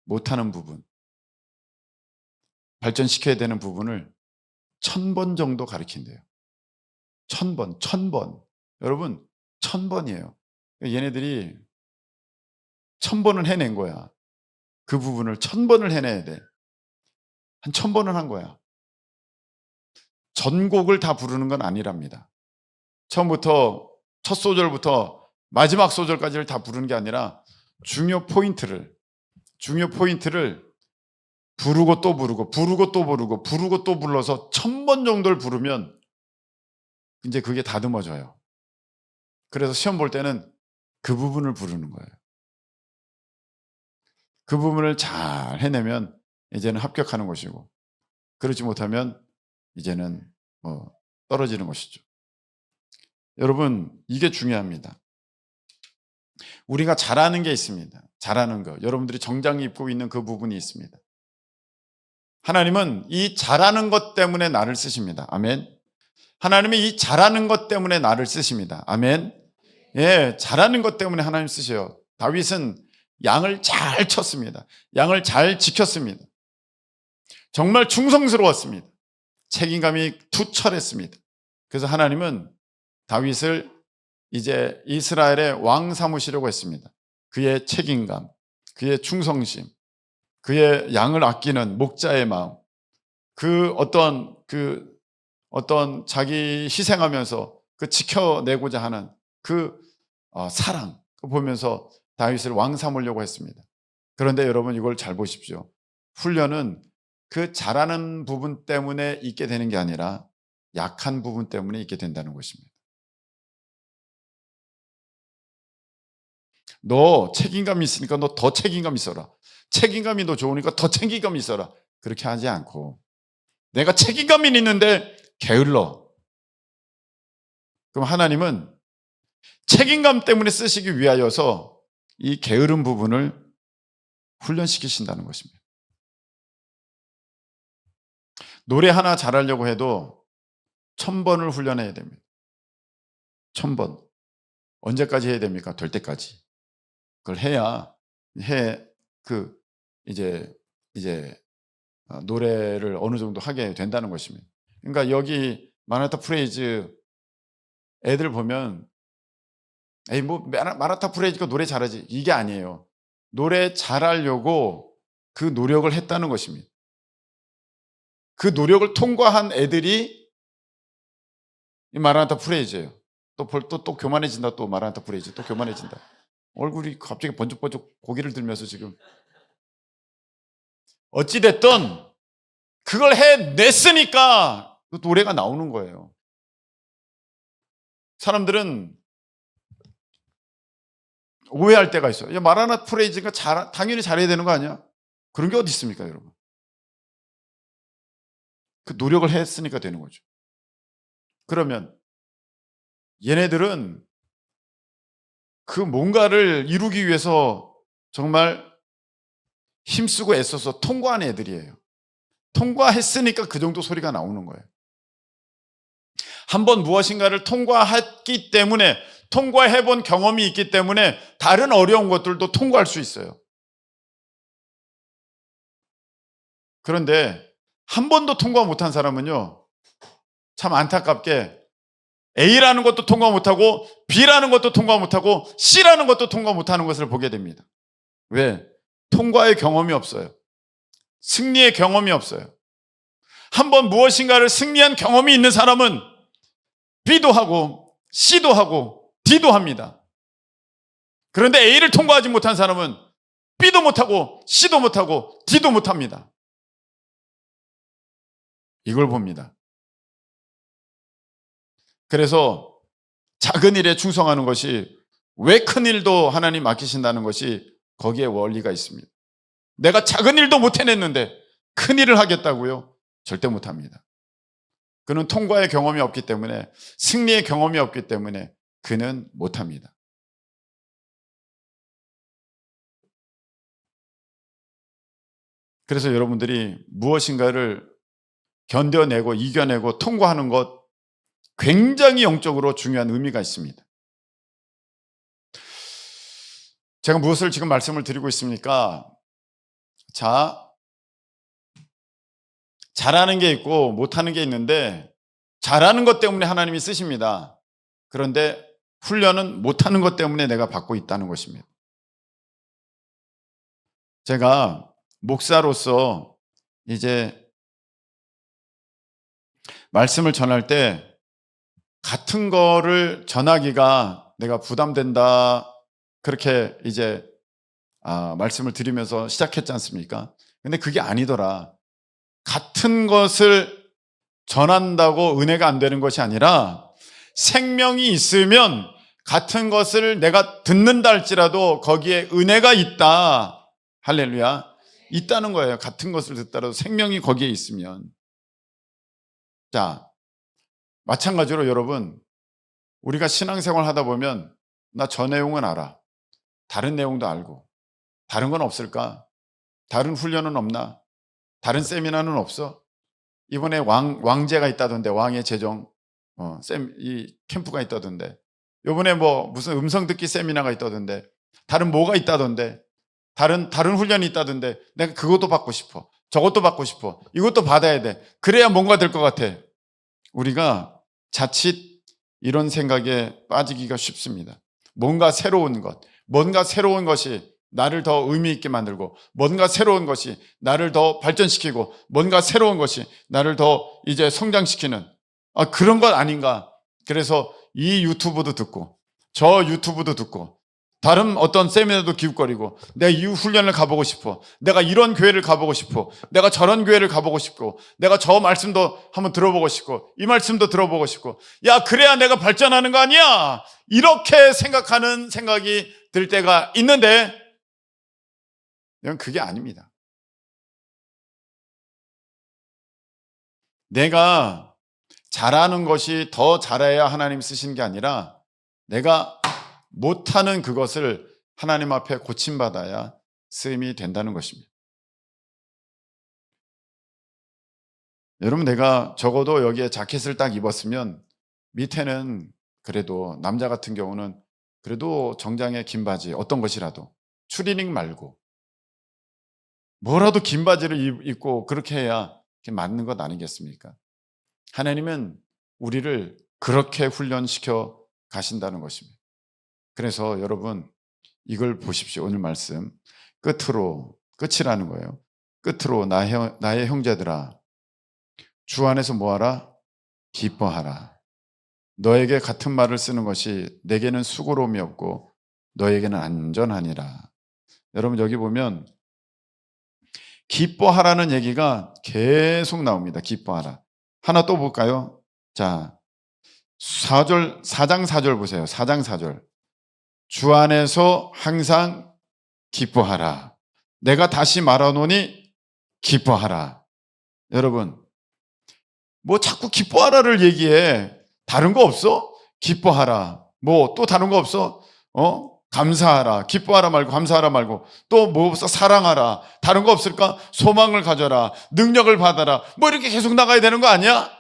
못하는 부분, 발전시켜야 되는 부분을 1000번 정도 가르친대요. 1000번. 여러분, 1000번이에요. 얘네들이 1000번은 해낸 거야. 그 부분을 1000번을 해내야 돼. 한 1000번은 한 거야. 전곡을 다 부르는 건 아니랍니다. 처음부터 첫 소절부터 마지막 소절까지를 다 부르는 게 아니라 중요 포인트를 부르고 또 부르고 부르고 또 부르고 부르고 또 불러서 1000번 정도를 부르면 이제 그게 다듬어져요. 그래서 시험 볼 때는 그 부분을 부르는 거예요. 그 부분을 잘 해내면 이제는 합격하는 것이고, 그렇지 못하면 이제는 떨어지는 것이죠. 여러분, 이게 중요합니다. 우리가 잘하는 게 있습니다. 잘하는 거. 여러분들이 정장이 입고 있는 그 부분이 있습니다. 하나님은 이 잘하는 것 때문에 나를 쓰십니다. 아멘. 하나님이 이 잘하는 것 때문에 나를 쓰십니다. 아멘. 예, 잘하는 것 때문에 하나님 쓰셔요. 다윗은 양을 잘 쳤습니다. 양을 잘 지켰습니다. 정말 충성스러웠습니다. 책임감이 투철했습니다. 그래서 하나님은 다윗을 이제 이스라엘의 왕 삼으시려고 했습니다. 그의 책임감, 그의 충성심, 그의 양을 아끼는 목자의 마음, 그 어떤 자기 희생하면서 그 지켜내고자 하는 그 사랑, 보면서 다윗을 왕 삼으려고 했습니다. 그런데 여러분, 이걸 잘 보십시오. 훈련은 그 잘하는 부분 때문에 있게 되는 게 아니라 약한 부분 때문에 있게 된다는 것입니다. 너 책임감이 있으니까 너 더 책임감 있어라. 책임감이 너 좋으니까 더 책임감 있어라. 그렇게 하지 않고, 내가 책임감이 있는데 게을러. 그럼 하나님은 책임감 때문에 쓰시기 위하여서 이 게으른 부분을 훈련시키신다는 것입니다. 노래 하나 잘하려고 해도 1000번을 훈련해야 됩니다. 1000번. 언제까지 해야 됩니까? 될 때까지. 그걸 해야 이제 노래를 어느 정도 하게 된다는 것입니다. 그러니까 여기 마라타 프레이즈 애들 보면 마라타 프레이즈가 노래 잘하지, 이게 아니에요. 노래 잘하려고 그 노력을 했다는 것입니다. 그 노력을 통과한 애들이 이 마라나타 프레이즈예요. 또 교만해진다. 또 마라나타 프레이즈 또 교만해진다. 얼굴이 갑자기 번쩍번쩍 고개를 들면서 지금. 어찌됐든 그걸 해냈으니까 그 노래가 나오는 거예요. 사람들은 오해할 때가 있어요. 마라나타 프레이즈가 당연히 잘해야 되는 거 아니야? 그런 게 어디 있습니까, 여러분? 그 노력을 했으니까 되는 거죠. 그러면 얘네들은 그 뭔가를 이루기 위해서 정말 힘쓰고 애써서 통과한 애들이에요. 통과했으니까 그 정도 소리가 나오는 거예요. 한번 무엇인가를 통과했기 때문에, 통과해본 경험이 있기 때문에 다른 어려운 것들도 통과할 수 있어요. 그런데 한 번도 통과 못한 사람은요, 참 안타깝게 A라는 것도 통과 못하고 B라는 것도 통과 못하고 C라는 것도 통과 못하는 것을 보게 됩니다. 왜? 통과의 경험이 없어요. 승리의 경험이 없어요. 한번 무엇인가를 승리한 경험이 있는 사람은 B도 하고 C도 하고 D도 합니다. 그런데 A를 통과하지 못한 사람은 B도 못하고 C도 못하고 D도 못합니다. 이걸 봅니다. 그래서 작은 일에 충성하는 것이, 왜 큰 일도 하나님 맡기신다는 것이 거기에 원리가 있습니다. 내가 작은 일도 못 해냈는데 큰 일을 하겠다고요? 절대 못합니다. 그는 통과의 경험이 없기 때문에, 승리의 경험이 없기 때문에 그는 못합니다. 그래서 여러분들이 무엇인가를 견뎌내고 이겨내고 통과하는 것 굉장히 영적으로 중요한 의미가 있습니다. 제가 무엇을 지금 말씀을 드리고 있습니까? 자, 잘하는 게 있고 못하는 게 있는데 잘하는 것 때문에 하나님이 쓰십니다. 그런데 훈련은 못하는 것 때문에 내가 받고 있다는 것입니다. 제가 목사로서 이제 말씀을 전할 때 같은 거를 전하기가 내가 부담된다, 그렇게 이제 말씀을 드리면서 시작했지 않습니까? 근데 그게 아니더라. 같은 것을 전한다고 은혜가 안 되는 것이 아니라 생명이 있으면 같은 것을 내가 듣는다 할지라도 거기에 은혜가 있다. 할렐루야. 있다는 거예요. 같은 것을 듣더라도 생명이 거기에 있으면. 자, 마찬가지로 여러분, 우리가 신앙생활 하다 보면 나 저 내용은 알아. 다른 내용도 알고. 다른 건 없을까? 다른 훈련은 없나? 다른 세미나는 없어? 이번에 왕제가 있다던데, 왕의 재정 이 캠프가 있다던데, 이번에 뭐 무슨 음성 듣기 세미나가 있다던데, 다른 뭐가 있다던데, 다른 훈련이 있다던데, 내가 그것도 받고 싶어. 저것도 받고 싶어. 이것도 받아야 돼. 그래야 뭔가 될 것 같아. 우리가 자칫 이런 생각에 빠지기가 쉽습니다. 뭔가 새로운 것이 나를 더 의미 있게 만들고, 뭔가 새로운 것이 나를 더 발전시키고, 뭔가 새로운 것이 나를 더 이제 성장시키는 그런 것 아닌가. 그래서 이 유튜브도 듣고 저 유튜브도 듣고 다른 어떤 세미나도 기웃거리고, 내가 이 훈련을 가보고 싶어, 내가 이런 교회를 가보고 싶어, 내가 저런 교회를 가보고 싶고, 내가 저 말씀도 한번 들어보고 싶고, 이 말씀도 들어보고 싶고, 야, 그래야 내가 발전하는 거 아니야, 이렇게 생각하는 생각이 들 때가 있는데, 이건 그게 아닙니다. 내가 잘하는 것이 더 잘해야 하나님 쓰신 게 아니라 내가 못하는 그것을 하나님 앞에 고침받아야 쓰임이 된다는 것입니다. 여러분, 내가 적어도 여기에 자켓을 딱 입었으면 밑에는, 그래도 남자 같은 경우는 그래도 정장에 긴 바지, 어떤 것이라도 추리닝 말고 뭐라도 긴 바지를 입고 그렇게 해야 맞는 것 아니겠습니까? 하나님은 우리를 그렇게 훈련시켜 가신다는 것입니다. 그래서 여러분, 이걸 보십시오. 오늘 말씀 끝이라는 거예요. 끝으로 나의 형제들아, 주 안에서 뭐하라? 기뻐하라. 너에게 같은 말을 쓰는 것이 내게는 수고로움이 없고 너에게는 안전하니라. 여러분, 여기 보면 기뻐하라는 얘기가 계속 나옵니다. 기뻐하라. 하나 또 볼까요? 자, 4장 4절 보세요. 4장 4절. 주 안에서 항상 기뻐하라. 내가 다시 말하노니 기뻐하라. 여러분, 뭐 자꾸 기뻐하라를 얘기해. 다른 거 없어? 기뻐하라. 뭐 또 다른 거 없어? 감사하라. 기뻐하라 말고 감사하라 말고 또 뭐 없어? 사랑하라. 다른 거 없을까? 소망을 가져라. 능력을 받아라. 뭐 이렇게 계속 나가야 되는 거 아니야?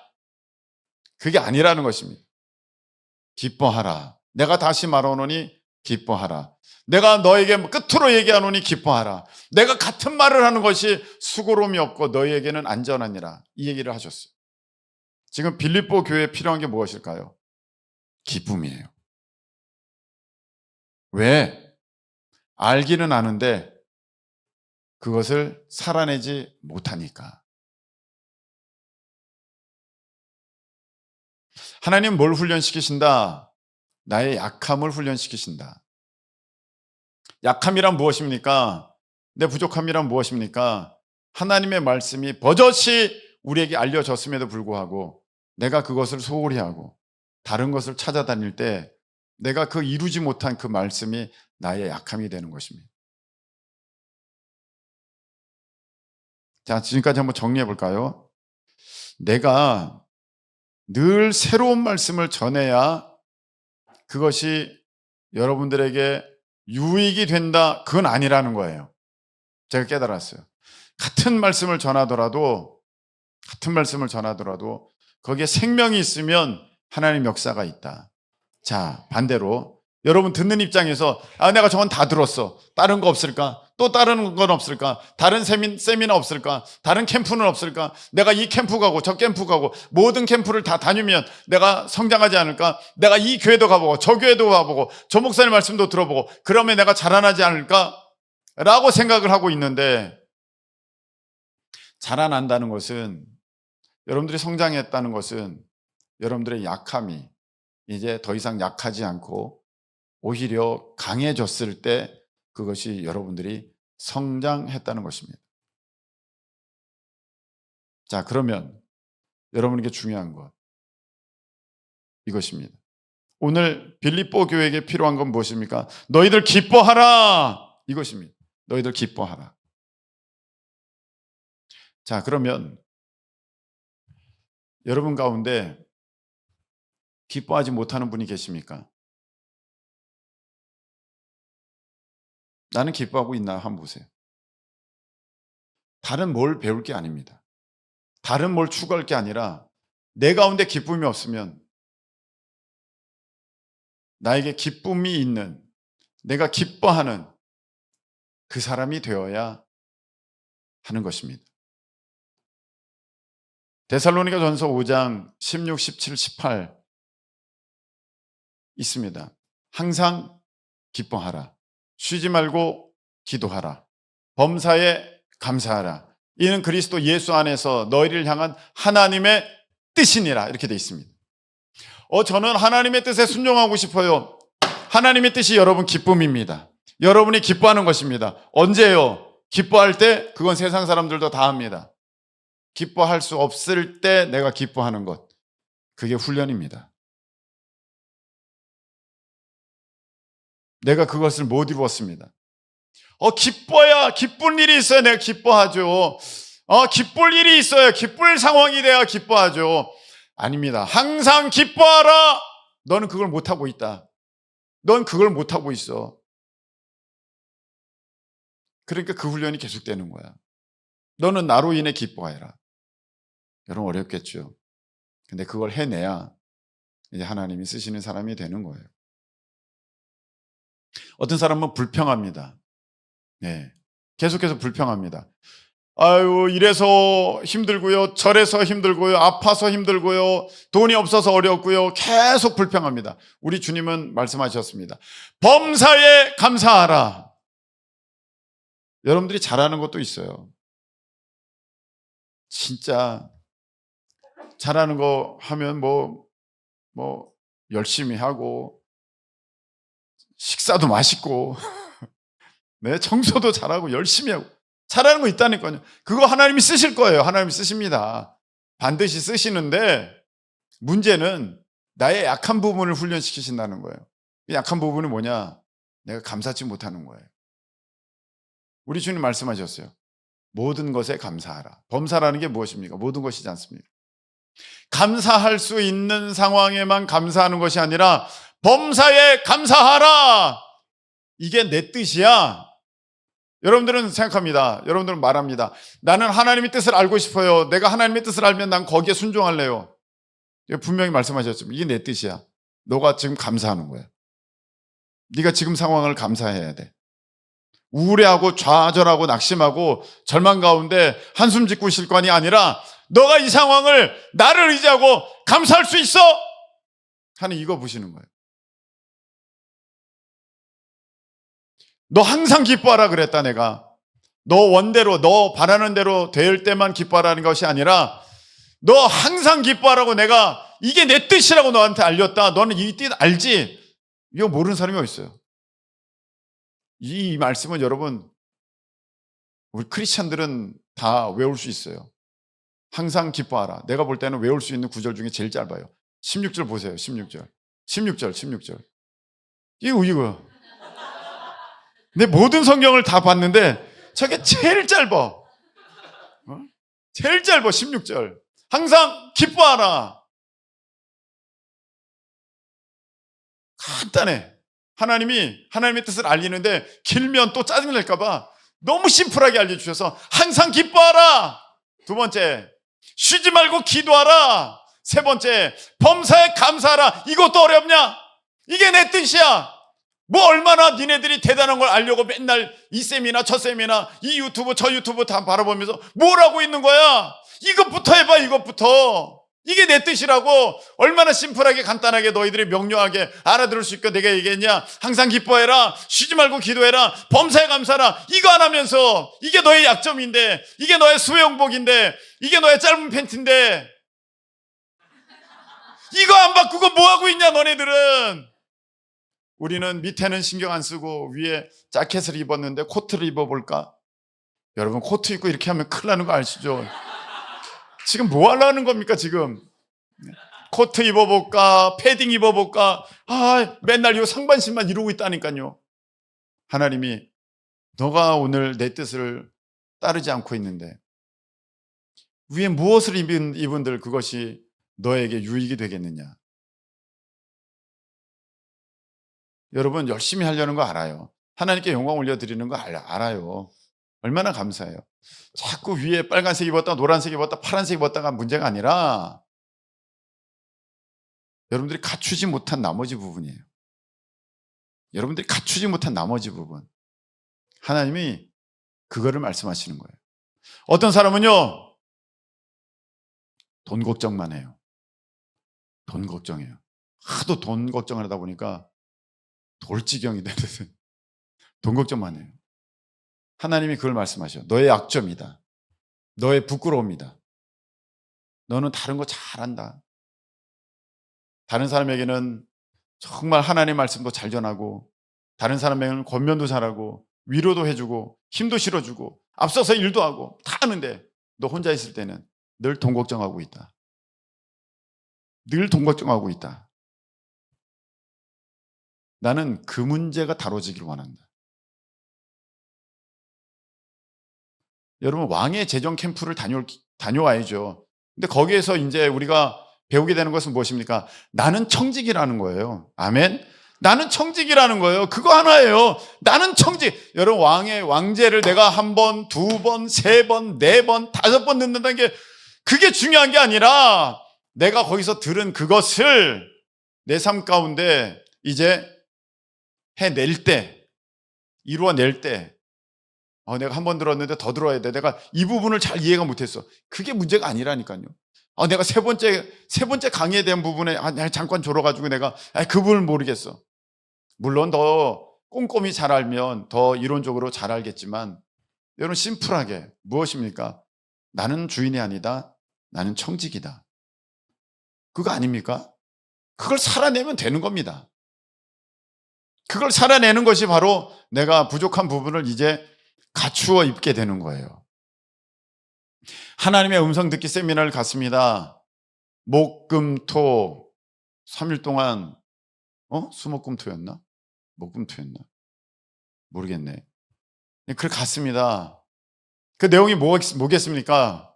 그게 아니라는 것입니다. 기뻐하라. 내가 다시 말하노니 기뻐하라. 내가 너에게 끝으로 얘기하노니 기뻐하라. 내가 같은 말을 하는 것이 수고로움이 없고 너희에게는 안전하니라. 이 얘기를 하셨어요. 지금 빌립보 교회에 필요한 게 무엇일까요? 기쁨이에요. 왜? 알기는 아는데 그것을 살아내지 못하니까. 하나님 뭘 훈련시키신다? 나의 약함을 훈련시키신다. 약함이란 무엇입니까? 내 부족함이란 무엇입니까? 하나님의 말씀이 버젓이 우리에게 알려졌음에도 불구하고 내가 그것을 소홀히 하고 다른 것을 찾아다닐 때 내가 그 이루지 못한 그 말씀이 나의 약함이 되는 것입니다. 자, 지금까지 한번 정리해 볼까요? 내가 늘 새로운 말씀을 전해야 그것이 여러분들에게 유익이 된다, 그건 아니라는 거예요. 제가 깨달았어요. 같은 말씀을 전하더라도 거기에 생명이 있으면 하나님 역사가 있다. 자, 반대로 여러분 듣는 입장에서 내가 저건 다 들었어. 다른 거 없을까? 또 다른 건 없을까? 다른 세미나 없을까? 다른 캠프는 없을까? 내가 이 캠프 가고 저 캠프 가고 모든 캠프를 다 다니면 내가 성장하지 않을까? 내가 이 교회도 가보고 저 교회도 가보고 저 목사님 말씀도 들어보고 그러면 내가 자라나지 않을까? 라고 생각을 하고 있는데, 자라난다는 것은, 여러분들이 성장했다는 것은 여러분들의 약함이 이제 더 이상 약하지 않고 오히려 강해졌을 때 그것이 여러분들이 성장했다는 것입니다. 자, 그러면 여러분에게 중요한 것 이것입니다. 오늘 빌립보 교회에게 필요한 건 무엇입니까? 너희들 기뻐하라, 이것입니다. 너희들 기뻐하라. 자, 그러면 여러분 가운데 기뻐하지 못하는 분이 계십니까? 나는 기뻐하고 있나 한번 보세요. 다른 뭘 배울 게 아닙니다. 다른 뭘 추구할 게 아니라 내 가운데 기쁨이 없으면, 나에게 기쁨이 있는, 내가 기뻐하는 그 사람이 되어야 하는 것입니다. 데살로니가 전서 5장 16, 17, 18 있습니다. 항상 기뻐하라. 쉬지 말고 기도하라. 범사에 감사하라. 이는 그리스도 예수 안에서 너희를 향한 하나님의 뜻이니라. 이렇게 되어 있습니다. 저는 하나님의 뜻에 순종하고 싶어요. 하나님의 뜻이 여러분 기쁨입니다. 여러분이 기뻐하는 것입니다. 언제요? 기뻐할 때 그건 세상 사람들도 다 합니다. 기뻐할 수 없을 때 내가 기뻐하는 것, 그게 훈련입니다. 내가 그것을 못 이루었습니다. 기뻐야, 기쁜 일이 있어야 내가 기뻐하죠. 기쁠 일이 있어야, 기쁠 상황이 돼야 기뻐하죠. 아닙니다. 항상 기뻐하라. 너는 그걸 못하고 있다. 넌 그걸 못하고 있어. 그러니까 그 훈련이 계속되는 거야. 너는 나로 인해 기뻐해라. 여러분 어렵겠죠. 근데 그걸 해내야 이제 하나님이 쓰시는 사람이 되는 거예요. 어떤 사람은 불평합니다. 네, 계속해서 불평합니다. 아유, 이래서 힘들고요, 저래서 힘들고요, 아파서 힘들고요, 돈이 없어서 어렵고요, 계속 불평합니다. 우리 주님은 말씀하셨습니다. 범사에 감사하라. 여러분들이 잘하는 것도 있어요. 진짜 잘하는 거 하면 뭐 열심히 하고 식사도 맛있고 네, 청소도 잘하고 열심히 하고 잘하는 거 있다니까요. 그거 하나님이 쓰실 거예요. 하나님이 쓰십니다. 반드시 쓰시는데 문제는 나의 약한 부분을 훈련시키신다는 거예요. 약한 부분이 뭐냐? 내가 감사치 못하는 거예요. 우리 주님 말씀하셨어요. 모든 것에 감사하라. 범사라는 게 무엇입니까? 모든 것이지 않습니까? 감사할 수 있는 상황에만 감사하는 것이 아니라 범사에 감사하라. 이게 내 뜻이야. 여러분들은 생각합니다. 여러분들은 말합니다. 나는 하나님의 뜻을 알고 싶어요. 내가 하나님의 뜻을 알면 난 거기에 순종할래요. 분명히 말씀하셨죠. 이게 내 뜻이야. 너가 지금 감사하는 거야. 네가 지금 상황을 감사해야 돼. 우울해하고 좌절하고 낙심하고 절망 가운데 한숨 짓고 있을 거 아니라 너가 이 상황을 나를 의지하고 감사할 수 있어 하는 이거 보시는 거예요. 너 항상 기뻐하라 그랬다. 내가 너 원대로, 너 바라는 대로 될 때만 기뻐하라는 것이 아니라 너 항상 기뻐하라고 내가 이게 내 뜻이라고 너한테 알렸다. 너는 이 뜻 알지? 이거 모르는 사람이 어디 있어요? 이 말씀은 여러분 우리 크리스찬들은 다 외울 수 있어요. 항상 기뻐하라. 내가 볼 때는 외울 수 있는 구절 중에 제일 짧아요. 16절 보세요. 16절. 이거. 내 모든 성경을 다 봤는데 저게 제일 짧아. 제일 짧아. 16절. 항상 기뻐하라. 간단해. 하나님이 하나님의 뜻을 알리는데 길면 또 짜증낼까 봐 너무 심플하게 알려주셔서 항상 기뻐하라. 두 번째, 쉬지 말고 기도하라. 세 번째, 범사에 감사하라. 이것도 어렵냐? 이게 내 뜻이야. 뭐 얼마나 니네들이 대단한 걸 알려고 맨날 이 쌤이나 저 쌤이나 이 유튜브 저 유튜브 다 바라보면서 뭘 하고 있는 거야? 이것부터 해봐. 이것부터. 이게 내 뜻이라고. 얼마나 심플하게 간단하게 너희들이 명료하게 알아들을 수 있게 내가 얘기했냐? 항상 기뻐해라. 쉬지 말고 기도해라. 범사에 감사하라. 이거 안 하면서 이게 너의 약점인데, 이게 너의 수영복인데, 이게 너의 짧은 팬티인데, 이거 안 바꾸고 뭐 하고 있냐 너네들은. 우리는 밑에는 신경 안 쓰고 위에 자켓을 입었는데 코트를 입어볼까? 여러분, 코트 입고 이렇게 하면 큰일 나는 거 아시죠? 지금 뭐 하려는 겁니까 지금? 코트 입어볼까? 패딩 입어볼까? 맨날 이 상반신만 이러고 있다니까요. 하나님이 너가 오늘 내 뜻을 따르지 않고 있는데 위에 무엇을 입은들 그것이 너에게 유익이 되겠느냐? 여러분, 열심히 하려는 거 알아요. 하나님께 영광 올려드리는 거 알아요. 얼마나 감사해요. 자꾸 위에 빨간색 입었다 노란색 입었다 파란색 입었다가 문제가 아니라 여러분들이 갖추지 못한 나머지 부분이에요. 여러분들이 갖추지 못한 나머지 부분, 하나님이 그거를 말씀하시는 거예요. 어떤 사람은요, 돈 걱정만 해요. 돈 걱정해요. 하도 돈 걱정을 하다 보니까 돌지경이 되듯이 돈 걱정만 해요. 하나님이 그걸 말씀하셔. 너의 약점이다. 너의 부끄러움이다. 너는 다른 거 잘한다. 다른 사람에게는 정말 하나님의 말씀도 잘 전하고, 다른 사람에게는 권면도 잘하고, 위로도 해주고, 힘도 실어주고, 앞서서 일도 하고 다 하는데 너 혼자 있을 때는 늘 돈 걱정하고 있다. 늘 돈 걱정하고 있다. 나는 그 문제가 다뤄지기를 원한다. 여러분, 왕의 재정 캠프를 다녀와야죠. 근데 거기에서 이제 우리가 배우게 되는 것은 무엇입니까? 나는 청직이라는 거예요. 아멘. 나는 청직이라는 거예요. 그거 하나예요. 나는 청직. 여러분, 왕제를 내가 한 번, 두 번, 세 번, 네 번, 다섯 번 듣는다는 게 그게 중요한 게 아니라 내가 거기서 들은 그것을 내 삶 가운데 이제 해낼 때, 이루어낼 때, 내가 한 번 들었는데 더 들어야 돼. 내가 이 부분을 잘 이해가 못했어. 그게 문제가 아니라니까요. 내가 세 번째 강의에 대한 부분에 잠깐 졸아가지고 내가 그 부분을 모르겠어. 물론 더 꼼꼼히 잘 알면 더 이론적으로 잘 알겠지만, 여러분, 심플하게 무엇입니까? 나는 주인이 아니다. 나는 청직이다. 그거 아닙니까? 그걸 살아내면 되는 겁니다. 그걸 살아내는 것이 바로 내가 부족한 부분을 이제 갖추어 입게 되는 거예요. 하나님의 음성 듣기 세미나를 갔습니다. 목, 금, 토 3일 동안 수목금토였나? 목금토였나? 모르겠네. 그걸 갔습니다. 그 내용이 뭐겠습니까?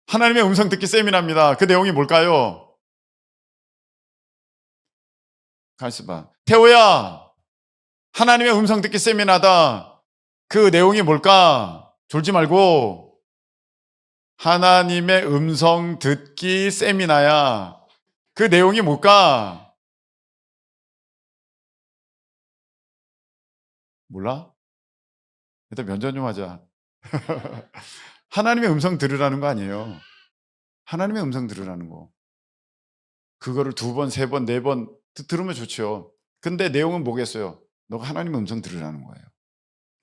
하나님의 음성 듣기 세미나입니다. 그 내용이 뭘까요? 가만있어봐. 태호야, 하나님의 음성 듣기 세미나다. 그 내용이 뭘까? 졸지 말고 하나님의 음성 듣기 세미나야. 그 내용이 뭘까? 몰라? 일단 면전 좀 하자. 하나님의 음성 들으라는 거 아니에요. 하나님의 음성 들으라는 거. 그거를 두 번, 세 번, 네 번 들으면 좋죠. 근데 내용은 뭐겠어요? 너가 하나님의 음성 들으라는 거예요.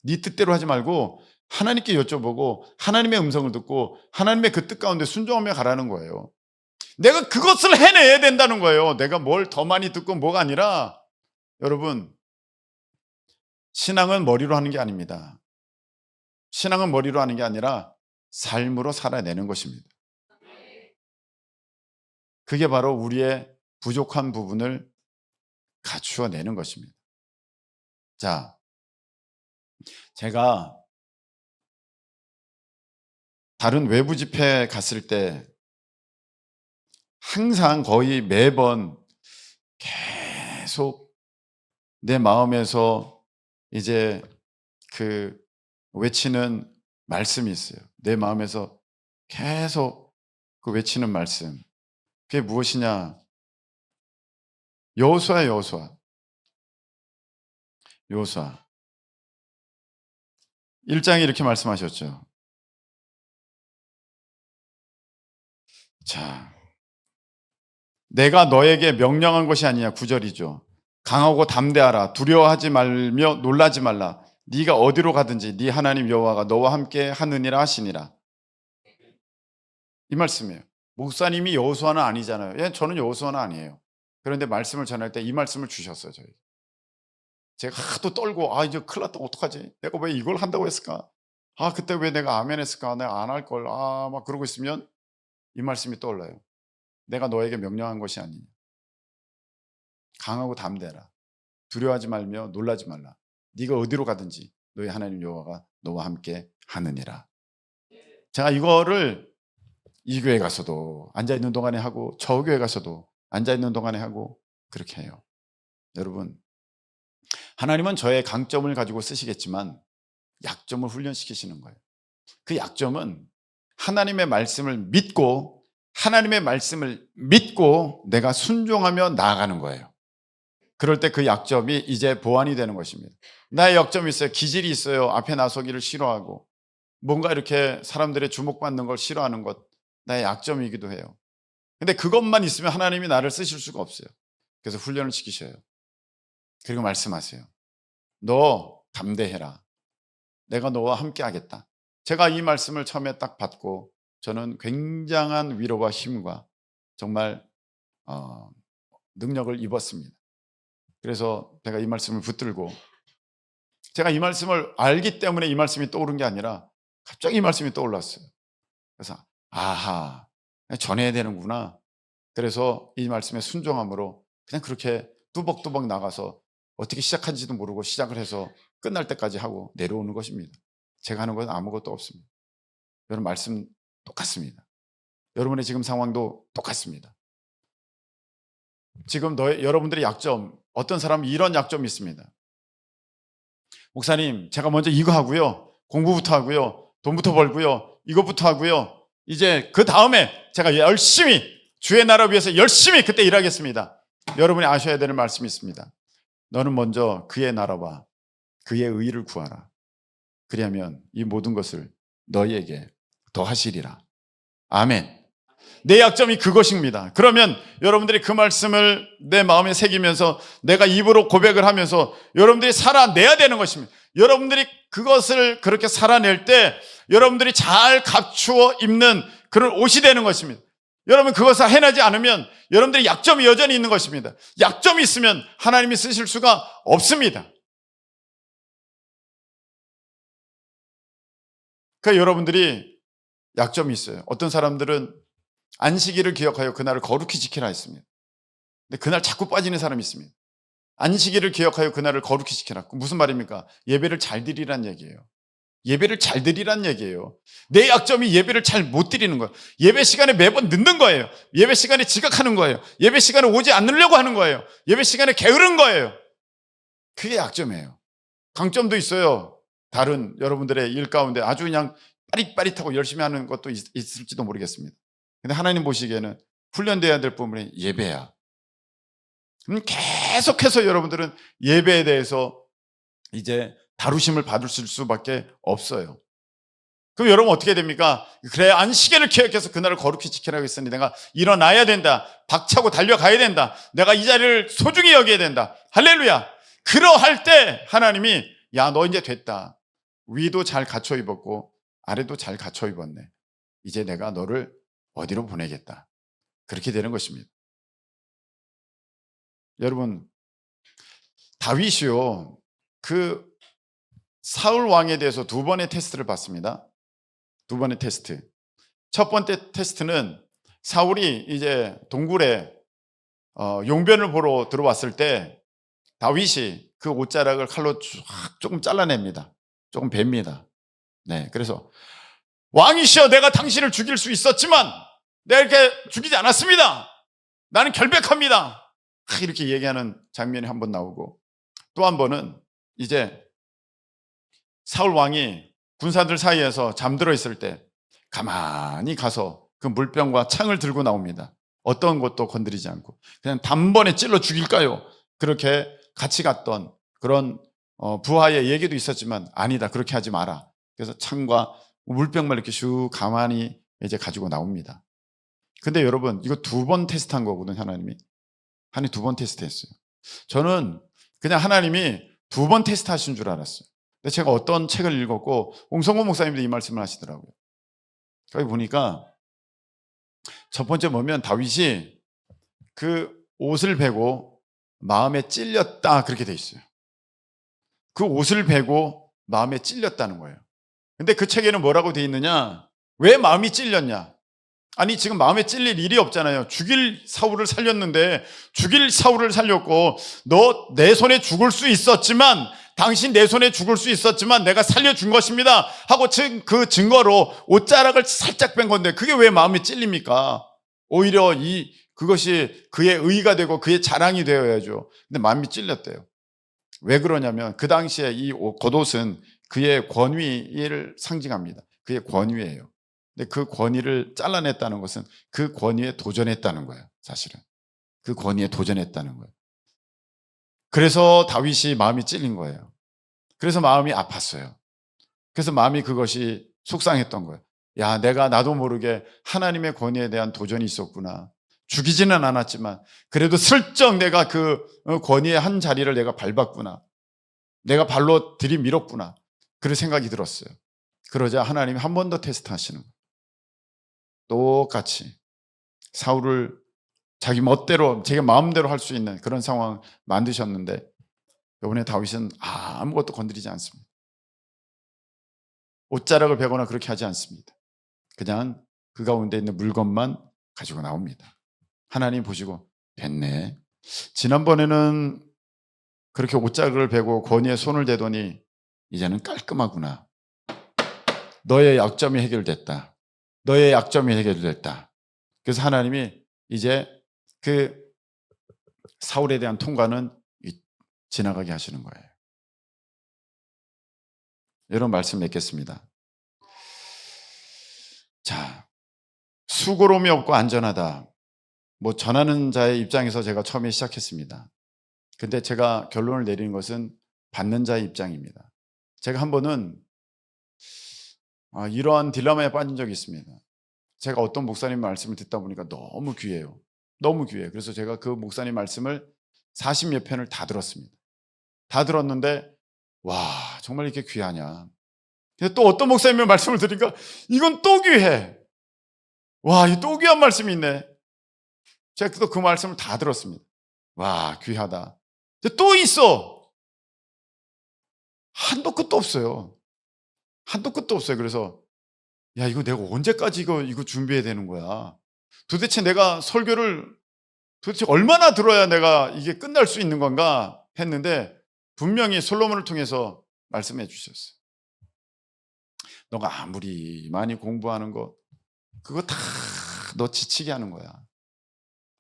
네 뜻대로 하지 말고 하나님께 여쭤보고 하나님의 음성을 듣고 하나님의 그 뜻 가운데 순종하며 가라는 거예요. 내가 그것을 해내야 된다는 거예요. 내가 뭘 더 많이 듣고 뭐가 아니라, 여러분, 신앙은 머리로 하는 게 아닙니다. 신앙은 머리로 하는 게 아니라 삶으로 살아내는 것입니다. 그게 바로 우리의 부족한 부분을 갖추어 내는 것입니다. 자, 제가 다른 외부 집회 갔을 때 항상 거의 매번 계속 내 마음에서 이제 그 외치는 말씀이 있어요. 내 마음에서 계속 그 외치는 말씀. 그게 무엇이냐? 여호수아, 여호수아. 여호수아 1장에 이렇게 말씀하셨죠. 자, 내가 너에게 명령한 것이 아니냐. 9절이죠. 강하고 담대하라. 두려워하지 말며 놀라지 말라. 네가 어디로 가든지 네 하나님 여호와가 너와 함께 하느니라 하시니라. 이 말씀이에요. 목사님이 여호수아는 아니잖아요. 예, 저는 여호수아는 아니에요. 그런데 말씀을 전할 때 이 말씀을 주셨어요. 저희. 제가 하도 떨고 이제 큰일 났다. 어떡하지? 내가 왜 이걸 한다고 했을까? 그때 왜 내가 아멘 했을까? 내가 안 할 걸. 막 그러고 있으면 이 말씀이 떠올라요. 내가 너에게 명령한 것이 아니냐. 강하고 담대하라. 두려워하지 말며 놀라지 말라. 네가 어디로 가든지 너희 하나님 여호와가 너와 함께 하느니라. 제가 이거를 이 교회 가서도 앉아있는 동안에 하고 저 교회 가서도 앉아있는 동안에 하고 그렇게 해요. 여러분, 하나님은 저의 강점을 가지고 쓰시겠지만 약점을 훈련시키시는 거예요. 그 약점은 하나님의 말씀을 믿고 내가 순종하며 나아가는 거예요. 그럴 때 그 약점이 이제 보완이 되는 것입니다. 나의 약점이 있어요. 기질이 있어요. 앞에 나서기를 싫어하고 뭔가 이렇게 사람들의 주목받는 걸 싫어하는 것, 나의 약점이기도 해요. 근데 그것만 있으면 하나님이 나를 쓰실 수가 없어요. 그래서 훈련을 시키셔요. 그리고 말씀하세요. 너 담대해라. 내가 너와 함께 하겠다. 제가 이 말씀을 처음에 딱 받고 저는 굉장한 위로와 힘과 정말 능력을 입었습니다. 그래서 제가 이 말씀을 붙들고, 제가 이 말씀을 알기 때문에 이 말씀이 떠오른 게 아니라 갑자기 이 말씀이 떠올랐어요. 그래서 전해야 되는구나. 그래서 이 말씀에 순종함으로 그냥 그렇게 뚜벅뚜벅 나가서 어떻게 시작한지도 모르고 시작을 해서 끝날 때까지 하고 내려오는 것입니다. 제가 하는 건 아무것도 없습니다. 여러분, 말씀 똑같습니다. 여러분의 지금 상황도 똑같습니다. 지금 여러분들의 약점, 어떤 사람은 이런 약점이 있습니다. 목사님, 제가 먼저 이거 하고요, 공부부터 하고요, 돈부터 벌고요, 이것부터 하고요, 이제 그 다음에 제가 열심히 주의 나라 위해서 열심히 그때 일하겠습니다. 여러분이 아셔야 되는 말씀이 있습니다. 너는 먼저 그의 나라와 그의 의를 구하라. 그리하면 이 모든 것을 너희에게 더하시리라. 아멘. 내 약점이 그것입니다. 그러면 여러분들이 그 말씀을 내 마음에 새기면서 내가 입으로 고백을 하면서 여러분들이 살아내야 되는 것입니다. 여러분들이 그것을 그렇게 살아낼 때 여러분들이 잘 갖추어 입는 그런 옷이 되는 것입니다. 여러분, 그것을 해내지 않으면 여러분들의 약점이 여전히 있는 것입니다. 약점이 있으면 하나님이 쓰실 수가 없습니다. 그러니까 여러분들이 약점이 있어요. 어떤 사람들은 안식일을 기억하여 그날을 거룩히 지키라 했습니다. 근데 그날 자꾸 빠지는 사람이 있습니다. 안식일을 기억하여 그날을 거룩히 지키라. 무슨 말입니까? 예배를 잘 드리란 얘기예요. 예배를 잘 드리란 얘기예요. 내 약점이 예배를 잘 못 드리는 거예요. 예배 시간에 매번 늦는 거예요. 예배 시간에 지각하는 거예요. 예배 시간에 오지 않으려고 하는 거예요. 예배 시간에 게으른 거예요. 그게 약점이에요. 강점도 있어요. 다른 여러분들의 일 가운데 아주 그냥 빠릿빠릿하고 열심히 하는 것도 있을지도 모르겠습니다. 근데 하나님 보시기에는 훈련돼야 될 부분이 예배야. 그럼 계속해서 여러분들은 예배에 대해서 이제 다루심을 받을 수밖에 없어요. 그럼 여러분 어떻게 됩니까? 그래, 안식일을 기억해서 그날을 거룩히 지키라고 했으니 내가 일어나야 된다. 박차고 달려가야 된다. 내가 이 자리를 소중히 여겨야 된다. 할렐루야. 그러할 때 하나님이 야, 너 이제 됐다. 위도 잘 갖춰 입었고 아래도 잘 갖춰 입었네. 이제 내가 너를 어디로 보내겠다. 그렇게 되는 것입니다. 여러분, 다윗이요, 그 사울 왕에 대해서 두 번의 테스트를 받습니다. 두 번의 테스트. 첫 번째 테스트는 사울이 이제 동굴에 용변을 보러 들어왔을 때 다윗이 그 옷자락을 칼로 조금 잘라냅니다. 조금 뱁니다. 네, 그래서 왕이시여, 내가 당신을 죽일 수 있었지만 내가 이렇게 죽이지 않았습니다. 나는 결백합니다. 이렇게 얘기하는 장면이 한 번 나오고, 또 한 번은 이제 사울 왕이 군사들 사이에서 잠들어 있을 때 가만히 가서 그 물병과 창을 들고 나옵니다. 어떤 것도 건드리지 않고 그냥 단번에 찔러 죽일까요? 그렇게 같이 갔던 그런 부하의 얘기도 있었지만 아니다, 그렇게 하지 마라. 그래서 창과 물병만 이렇게 슉 가만히 이제 가지고 나옵니다. 근데 여러분, 이거 2번 테스트한 거거든요. 하나님이 2번 테스트했어요. 저는 그냥 하나님이 2번 테스트하신 줄 알았어요. 근데 제가 어떤 책을 읽었고 옹성호 목사님도 이 말씀을 하시더라고요. 거기 보니까 첫 번째 보면 다윗이 그 옷을 베고 마음에 찔렸다, 그렇게 돼 있어요. 그 옷을 베고 마음에 찔렸다는 거예요. 근데 그 책에는 뭐라고 돼 있느냐? 왜 마음이 찔렸냐? 아니, 지금 마음에 찔릴 일이 없잖아요. 죽일 사울을 살렸는데, 죽일 사울을 살렸고 너 내 손에 죽을 수 있었지만, 당신 내 손에 죽을 수 있었지만 내가 살려준 것입니다 하고 그 증거로 옷자락을 살짝 뺀 건데 그게 왜 마음에 찔립니까? 오히려 그것이 그의 의의가 되고 그의 자랑이 되어야죠. 근데 마음이 찔렸대요. 왜 그러냐면 그 당시에 이 겉옷은 그의 권위를 상징합니다. 그의 권위예요. 근데 그 권위를 잘라냈다는 것은 그 권위에 도전했다는 거예요. 사실은 그 권위에 도전했다는 거예요. 그래서 다윗이 마음이 찔린 거예요. 그래서 마음이 아팠어요. 그래서 마음이 그것이 속상했던 거예요. 야, 내가 나도 모르게 하나님의 권위에 대한 도전이 있었구나. 죽이지는 않았지만 그래도 슬쩍 내가 그 권위의 한 자리를 내가 밟았구나. 내가 발로 들이밀었구나. 그런 생각이 들었어요. 그러자 하나님이 한 번 더 테스트하시는 거예요. 똑같이 사울을 자기 멋대로, 자기 마음대로 할 수 있는 그런 상황 만드셨는데 이번에 다윗은 아무것도 건드리지 않습니다. 옷자락을 베거나 그렇게 하지 않습니다. 그냥 그 가운데 있는 물건만 가지고 나옵니다. 하나님 보시고 됐네. 지난번에는 그렇게 옷자락을 베고 권위에 손을 대더니 이제는 깔끔하구나. 너의 약점이 해결됐다. 너의 약점이 해결됐다. 그래서 하나님이 이제 그 사울에 대한 통과는 지나가게 하시는 거예요. 여러분, 말씀 맺겠습니다. 자, 수고로움이 없고 안전하다. 뭐 전하는 자의 입장에서 제가 처음에 시작했습니다. 근데 제가 결론을 내리는 것은 받는 자의 입장입니다. 제가 한 번은 이러한 딜레마에 빠진 적이 있습니다. 제가 어떤 목사님 말씀을 듣다 보니까 너무 귀해요. 너무 귀해요. 그래서 제가 그 목사님 말씀을 40여 편을 다 들었습니다. 다 들었는데 와, 정말 이렇게 귀하냐. 근데 또 어떤 목사님의 말씀을 들으니까 이건 또 귀해. 와, 이 또 귀한 말씀이 있네. 제가 또 그 말씀을 다 들었습니다. 와, 귀하다. 근데 또 있어. 한도 끝도 없어요. 한도 끝도 없어요. 그래서 야, 이거 내가 언제까지 이거 준비해야 되는 거야? 도대체 내가 설교를 도대체 얼마나 들어야 내가 이게 끝날 수 있는 건가 했는데 분명히 솔로몬을 통해서 말씀해 주셨어요. 너가 아무리 많이 공부하는 거 그거 다 너 지치게 하는 거야.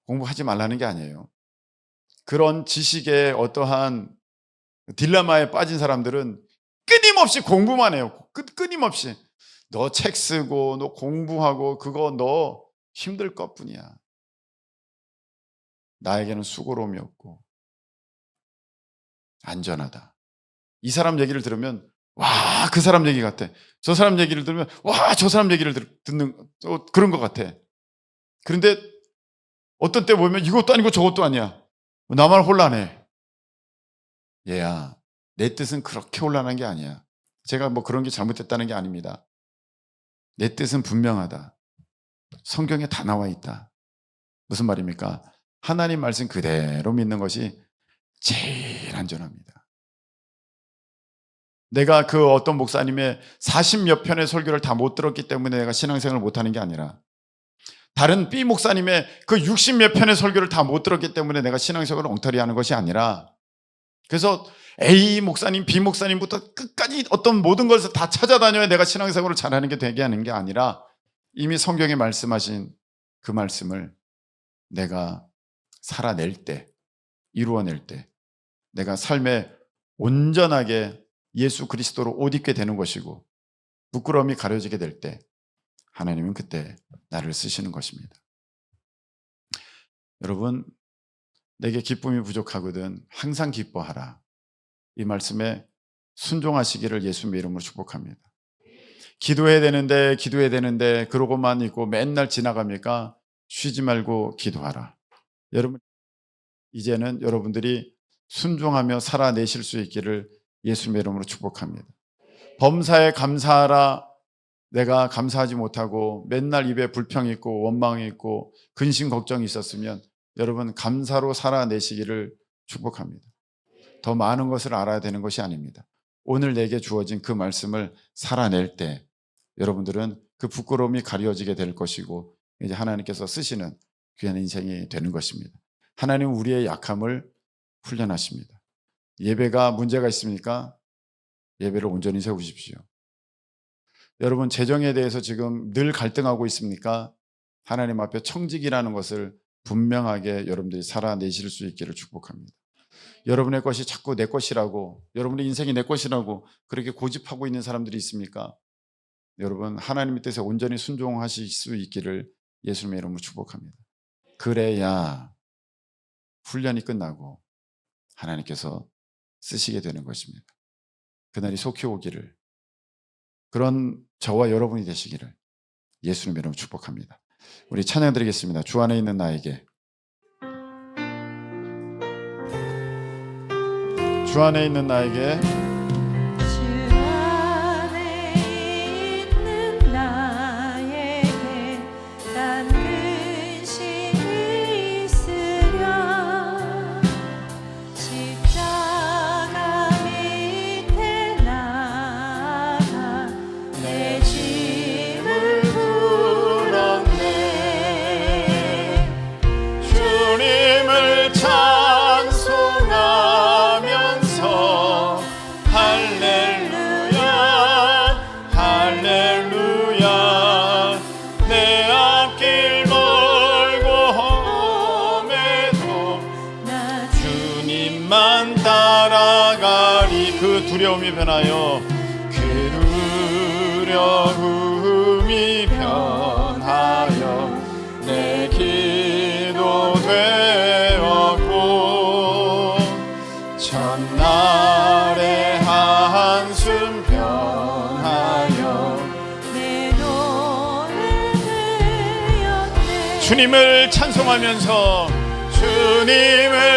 공부하지 말라는 게 아니에요. 그런 지식에 어떠한 딜레마에 빠진 사람들은 끊임없이 공부만 해요. 끊임없이. 너 책 쓰고 너 공부하고 그거 너 힘들 것뿐이야. 나에게는 수고로움이 없고 안전하다. 이 사람 얘기를 들으면 와, 그 사람 얘기 같아. 저 사람 얘기를 들으면 와, 저 사람 얘기를 듣는 그런 것 같아. 그런데 어떤 때 보면 이것도 아니고 저것도 아니야. 나만 혼란해. 얘야, 내 뜻은 그렇게 혼란한 게 아니야. 제가 뭐 그런 게 잘못됐다는 게 아닙니다. 내 뜻은 분명하다. 성경에 다 나와 있다. 무슨 말입니까? 하나님 말씀 그대로 믿는 것이 제일 안전합니다. 내가 그 어떤 목사님의 40몇 편의 설교를 다 못 들었기 때문에 내가 신앙생활을 못하는 게 아니라 다른 B 목사님의 그 60몇 편의 설교를 다 못 들었기 때문에 내가 신앙생활을 엉터리 하는 것이 아니라 그래서 A 목사님, B 목사님부터 끝까지 어떤 모든 것을 다 찾아다녀야 내가 신앙생활을 잘하는 게 되게 하는 게 아니라 이미 성경에 말씀하신 그 말씀을 내가 살아낼 때, 이루어낼 때 내가 삶에 온전하게 예수 그리스도로 옷 입게 되는 것이고 부끄러움이 가려지게 될 때 하나님은 그때 나를 쓰시는 것입니다. 여러분, 내게 기쁨이 부족하거든 항상 기뻐하라. 이 말씀에 순종하시기를 예수님의 이름으로 축복합니다. 기도해야 되는데 그러고만 있고 맨날 지나갑니까? 쉬지 말고 기도하라. 여러분, 이제는 여러분들이 순종하며 살아내실 수 있기를 예수님의 이름으로 축복합니다. 범사에 감사하라. 내가 감사하지 못하고 맨날 입에 불평이 있고 원망이 있고 근심 걱정이 있었으면 여러분 감사로 살아내시기를 축복합니다. 더 많은 것을 알아야 되는 것이 아닙니다. 오늘 내게 주어진 그 말씀을 살아낼 때 여러분들은 그 부끄러움이 가려지게 될 것이고 이제 하나님께서 쓰시는 귀한 인생이 되는 것입니다. 하나님은 우리의 약함을 훈련하십니다. 예배가 문제가 있습니까? 예배를 온전히 세우십시오. 여러분, 재정에 대해서 지금 늘 갈등하고 있습니까? 하나님 앞에 청직이라는 것을 분명하게 여러분들이 살아내실 수 있기를 축복합니다. 여러분의 것이 자꾸 내 것이라고, 여러분의 인생이 내 것이라고 그렇게 고집하고 있는 사람들이 있습니까? 여러분, 하나님의 뜻에 온전히 순종하실 수 있기를 예수님의 이름으로 축복합니다. 그래야 훈련이 끝나고 하나님께서 쓰시게 되는 것입니다. 그날이 속히 오기를, 그런 저와 여러분이 되시기를 예수님의 이름으로 축복합니다. 우리 찬양 드리겠습니다. 주 안에 있는 나에게. 주 안에 있는 나에게. 두려움이 변하여 그 두려움이 변하여 내 기도 되었고 첫날의 한숨 변하여 내 노래 되었네. 주님을 찬송하면서 주님을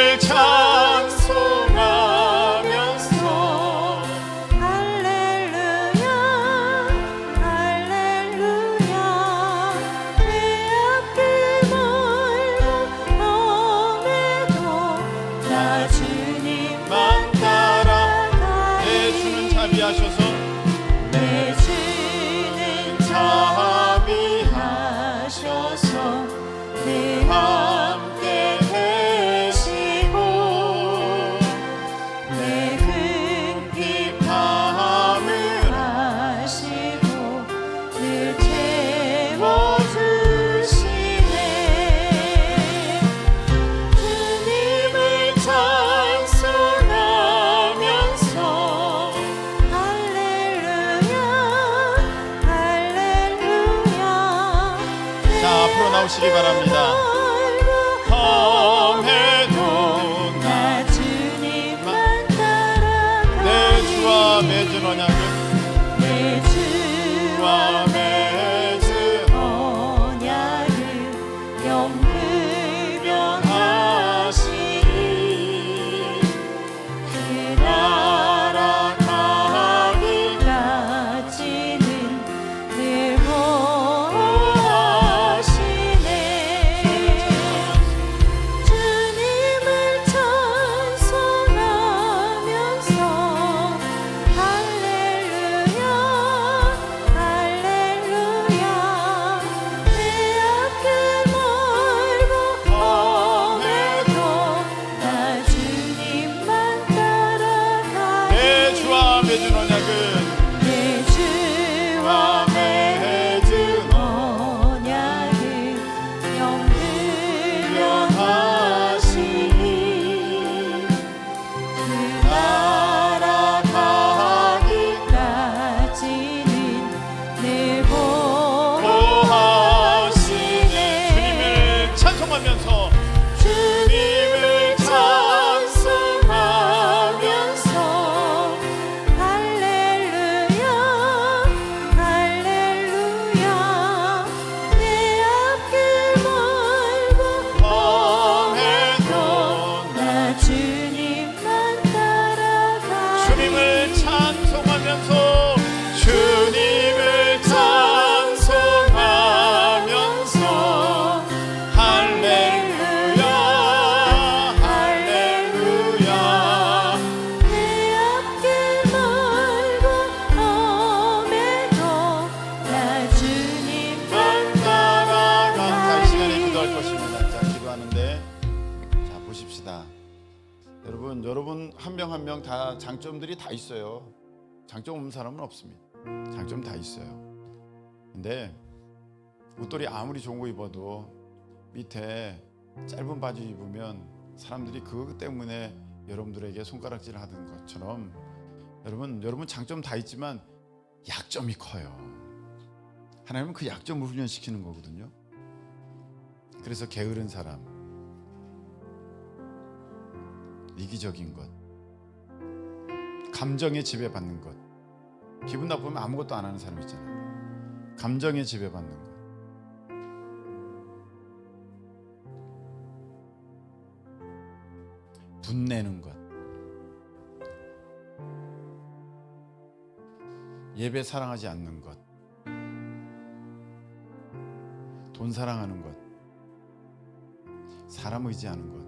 나오시기 바랍니다. 밤에도 나 주님만 따라가 내 주와 맺은 언약은 내 주와 맺은 언약은 영불변하시니 그 나라 가기까지는 늘 다 장점들이 다 있어요. 장점 없는 사람은 없습니다. 장점 다 있어요. 근데 옷돌이 아무리 좋은 거 입어도 밑에 짧은 바지 입으면 사람들이 그것 때문에 여러분들에게 손가락질을 하는 것처럼 여러분 장점 다 있지만 약점이 커요. 하나님은 그 약점을 훈련시키는 거거든요. 그래서 게으른 사람, 이기적인 것, 감정에 지배받는 것, 기분 나쁘면 아무것도 안 하는 사람 있잖아요. 감정에 지배받는 것, 분내는 것, 예배 사랑하지 않는 것, 돈 사랑하는 것, 사람 의지하는 것,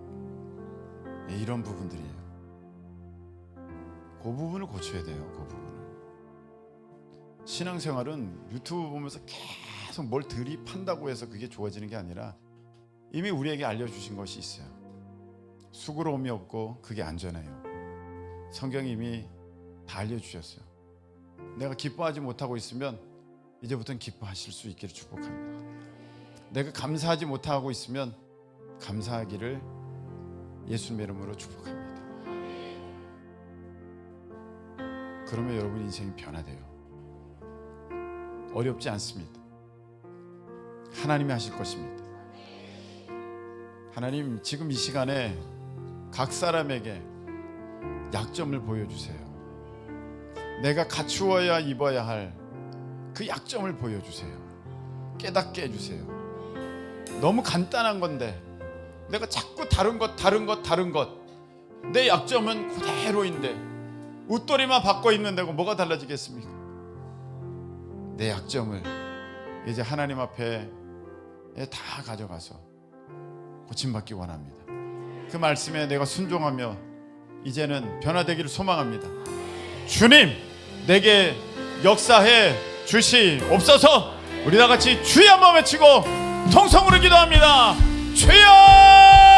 이런 부분들이에요. 그 부분을 고쳐야 돼요. 그 부분을. 신앙생활은 유튜브 보면서 계속 뭘 들이판다고 해서 그게 좋아지는 게 아니라 이미 우리에게 알려주신 것이 있어요. 수고로움이 없고 그게 안전해요. 성경이 이미 다 알려주셨어요. 내가 기뻐하지 못하고 있으면 이제부터는 기뻐하실 수 있기를 축복합니다. 내가 감사하지 못하고 있으면 감사하기를 예수님의 이름으로 축복합니다. 그러면 여러분 인생이 변화돼요. 어렵지 않습니다. 하나님이 하실 것입니다. 하나님 지금 이 시간에 각 사람에게 약점을 보여주세요. 내가 갖추어야 입어야 할 그 약점을 보여주세요. 깨닫게 해주세요. 너무 간단한 건데 내가 자꾸 다른 것 내 약점은 그대로인데 웃돌이만 바꿔 입는다고 뭐가 달라지겠습니까? 내 약점을 이제 하나님 앞에 다 가져가서 고침받기 원합니다. 그 말씀에 내가 순종하며 이제는 변화되기를 소망합니다. 주님 내게 역사해 주시옵소서. 우리 다 같이 주여 한번 외치고 통성으로 기도합니다. 주여!